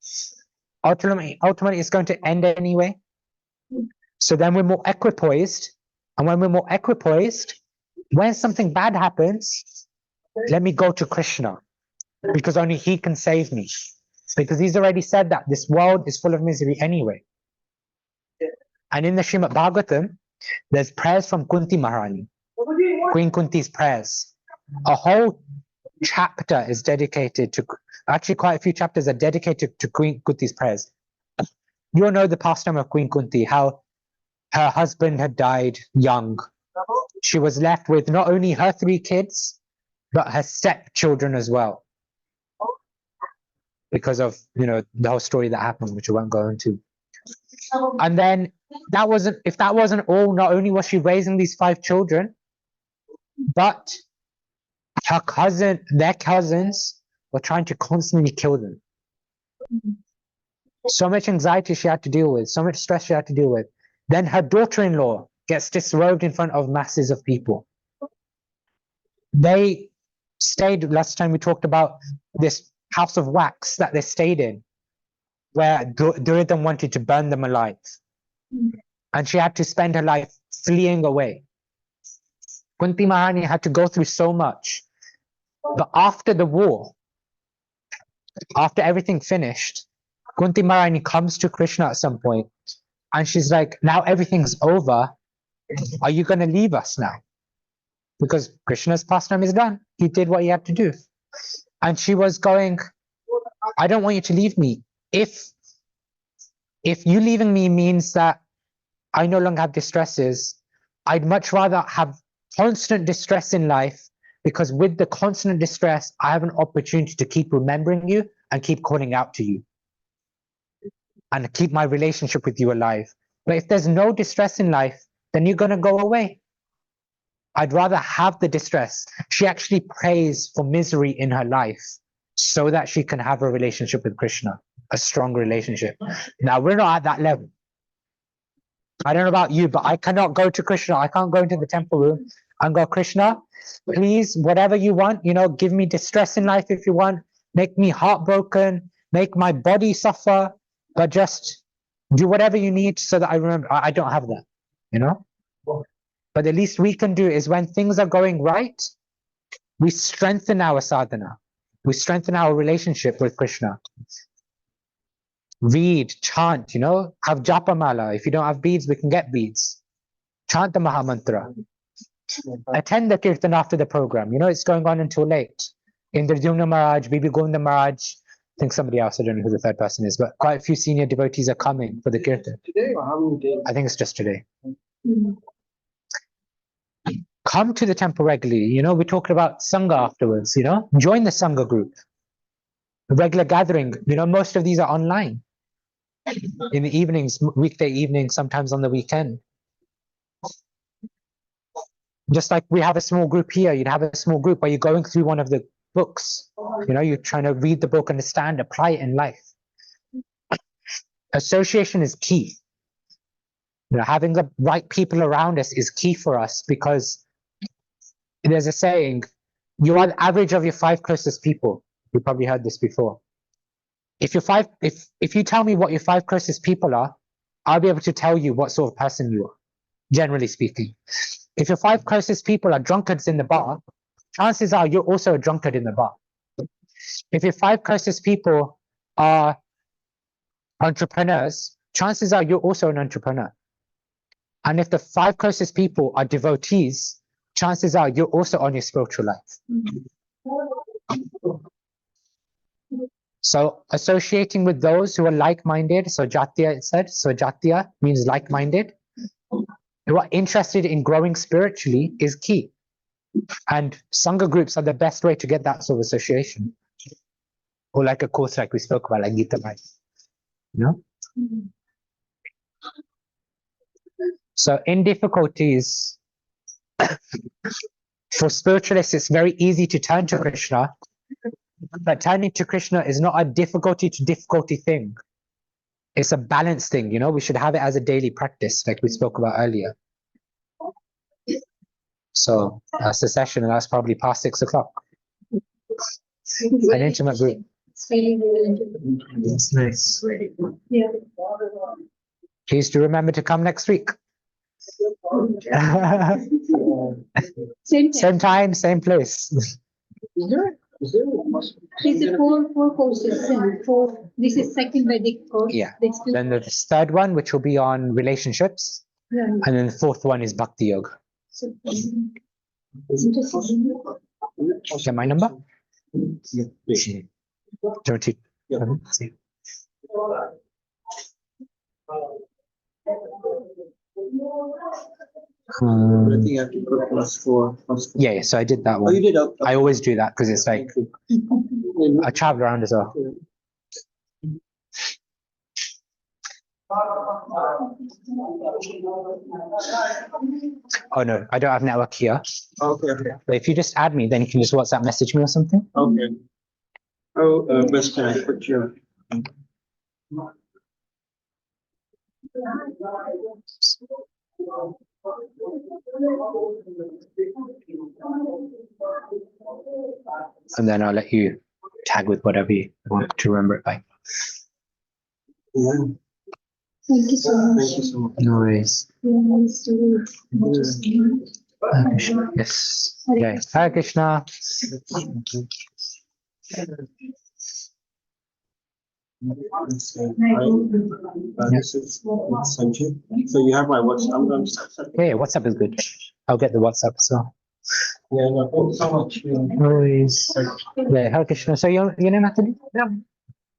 S1: Ultimately it's going to end anyway. So then we're more equipoised. And when we're more equipoised, when something bad happens, let me go to Krishna, because only he can save me. Because he's already said that this world is full of misery anyway. And in the Srimad Bhagavatam, there's prayers from Kunti Maharani, Queen Kunti's prayers. A whole chapter is dedicated to, actually quite a few chapters are dedicated to Queen Kunti's prayers. You all know the pastime of Queen Kunti, how her husband had died young. She was left with not only her 3 kids, but her stepchildren as well. Because of, the whole story that happened, which I won't go into. And then if that wasn't all, not only was she raising these 5 children, but their cousins were trying to constantly kill them. So much anxiety she had to deal with, so much stress she had to deal with. Then her daughter-in-law gets disrobed in front of masses of people. They stayed, last time we talked about this house of wax that they stayed in, where Duryodhana wanted to burn them alive. And she had to spend her life fleeing away. Kunti Maharani had to go through so much. But after the war, after everything finished, Kunti Maharani comes to Krishna at some point, and she's like, now everything's over. Are you going to leave us now? Because Krishna's pastime is done. He did what he had to do. And she was going, I don't want you to leave me. If you leaving me means that I no longer have distresses, I'd much rather have constant distress in life, because with the constant distress, I have an opportunity to keep remembering you and keep calling out to you. and keep my relationship with you alive. But if there's no distress in life, then you're going to go away. I'd rather have the distress. She actually prays for misery in her life so that she can have a relationship with Krishna, a strong relationship. Now, we're not at that level. I don't know about you, but I cannot go to Krishna. I can't go into the temple room and go, Krishna, please, whatever you want, give me distress in life if you want, make me heartbroken, make my body suffer, but just do whatever you need so that I remember. I don't have that, But the least we can do is when things are going right, we strengthen our sadhana. We strengthen our relationship with Krishna. Read, chant, have japa mala. If you don't have beads, we can get beads. Chant the Mahamantra. Attend the kirtan after the program. It's going on until late. Indradyumna Maharaj, Bibi Govinda Maharaj, I think somebody else, I don't know who the third person is, but quite a few senior devotees are coming for the kirtan.
S4: Today or how many days?
S1: I think it's just today. Come to the temple regularly. We talked about Sangha afterwards, Join the Sangha group. A regular gathering. Most of these are online. In the evenings, weekday evenings, sometimes on the weekend. Just like we have a small group here, you'd have a small group where you're going through one of the books. You're trying to read the book, understand, apply it in life. Association is key. Having the right people around us is key for us, because there's a saying, you are the average of your 5 closest people. You probably heard this before. If you tell me what your 5 closest people are, I'll be able to tell you what sort of person you are, generally speaking. If your 5 closest people are drunkards in the bar, chances are you're also a drunkard in the bar. If your 5 closest people are entrepreneurs, chances are you're also an entrepreneur. And if the 5 closest people are devotees, chances are you're also on your spiritual life. So associating with those who are like-minded, so Jatiya it said, so Jatiya means like-minded, who are interested in growing spiritually is key. And Sangha groups are the best way to get that sort of association. Or like a course like we spoke about, like Veda May. So in difficulties, for spiritualists, it's very easy to turn to Krishna, but turning to Krishna is not a difficulty to difficulty thing. It's a balanced thing, we should have it as a daily practice, like we spoke about earlier. So that's the session, and that's probably past 6 o'clock. An intimate group.
S2: It's really, really good.
S1: It's nice.
S2: Yeah.
S1: Please do remember to come next week. Same time, same place.
S4: Is there
S2: It's a four courses. This is second Vedic course.
S1: Yeah.
S2: Next week.
S1: Then the third one, which will be on relationships,
S2: Yeah.
S1: and then the fourth one is Bhakti Yoga.
S2: So, interesting.
S1: Get my number? Don't you?
S4: Yeah.
S1: See.
S4: I think you have to put +4.
S1: Yeah, so I did that
S4: Oh,
S1: one.
S4: you did? Okay.
S1: I always do that because it's like I travel around as well. Oh no, I don't have network here.
S4: Okay.
S1: But if you just add me, then you can just WhatsApp message me or something.
S4: Okay. Oh, best can I put you?
S1: And then I'll let you tag with whatever you want to remember it by.
S4: Yeah.
S2: Thank you so much.
S4: Thank you so much.
S1: No worries.
S2: Yeah, nice to meet you.
S1: Hare Krishna. Yes. Okay. Hare Krishna.
S4: This is Sanjay. So you have my WhatsApp. I'm going to
S1: Yeah, WhatsApp is good. I'll get the WhatsApp as well.
S4: Yeah, no, thanks so much.
S1: No worries. Yeah, Hare Krishna. So your name, Natalie?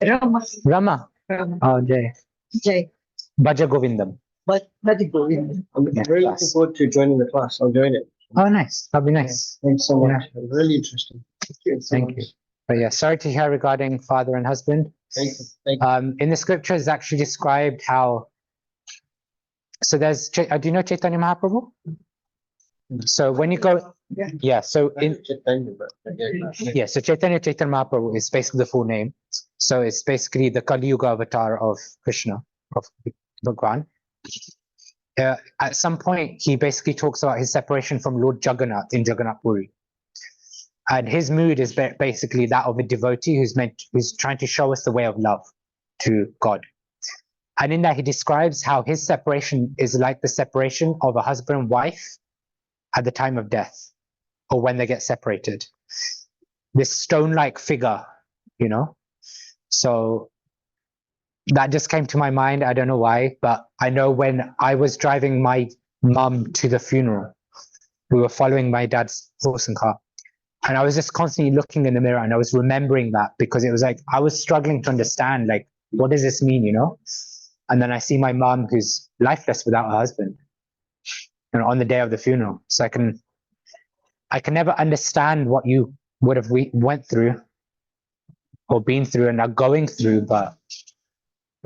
S5: Rama.
S1: Rama. Oh, Jay.
S5: Jay.
S1: Bhaja Govindam.
S5: But Govinda.
S4: I'm
S1: Yeah,
S4: really
S1: class.
S4: looking forward to joining the class. I'll join it.
S1: Oh, nice. That'd be nice.
S4: Thanks so much.
S1: Yeah.
S4: Really interesting. Thank you. so
S1: Thank
S4: much.
S1: you. But yeah, sorry to hear regarding father and husband.
S3: Thank you. Thank you.
S1: In the scriptures, actually described how. So there's, do you know Chaitanya Mahaprabhu? So when you go, yeah. So in yeah, so Chaitanya Mahaprabhu is basically the full name. So it's basically the Kali Yuga avatar of Krishna, of Bhagwan. At some point, he basically talks about his separation from Lord Jagannath in Jagannath Puri. And his mood is basically that of a devotee who's trying to show us the way of love to God. And in that, he describes how his separation is like the separation of a husband and wife at the time of death, or when they get separated. This stone-like figure, you know? So that just came to my mind. I don't know why, but I know when I was driving my mum to the funeral, we were following my dad's horse and car. And I was just constantly looking in the mirror, and I was remembering that, because it was like, I was struggling to understand, like, what does this mean, you know? And then I see my mom who's lifeless without her husband, and on the day of the funeral. So I can never understand what you would have went through or been through and are going through, but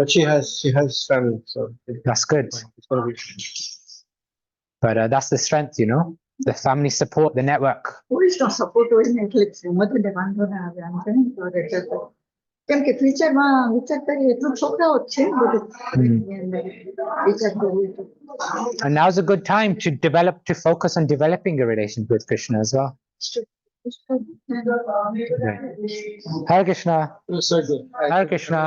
S4: she has family, so
S1: that's good.
S4: it's gonna be.
S1: But that's the strength, you know, the family support, the network.
S5: Who is not supportive in Netflix? Mother demand to have answering to it. કેમ કે ફ્યુચરમાં વિચાર કરીએ એટલું છોકરાઓ છે બધું વિચાર કરવું.
S1: And now's a good time to focus on developing a relationship with Krishna as well. Hare Krishna.
S4: It was so good.
S1: Hare Krishna.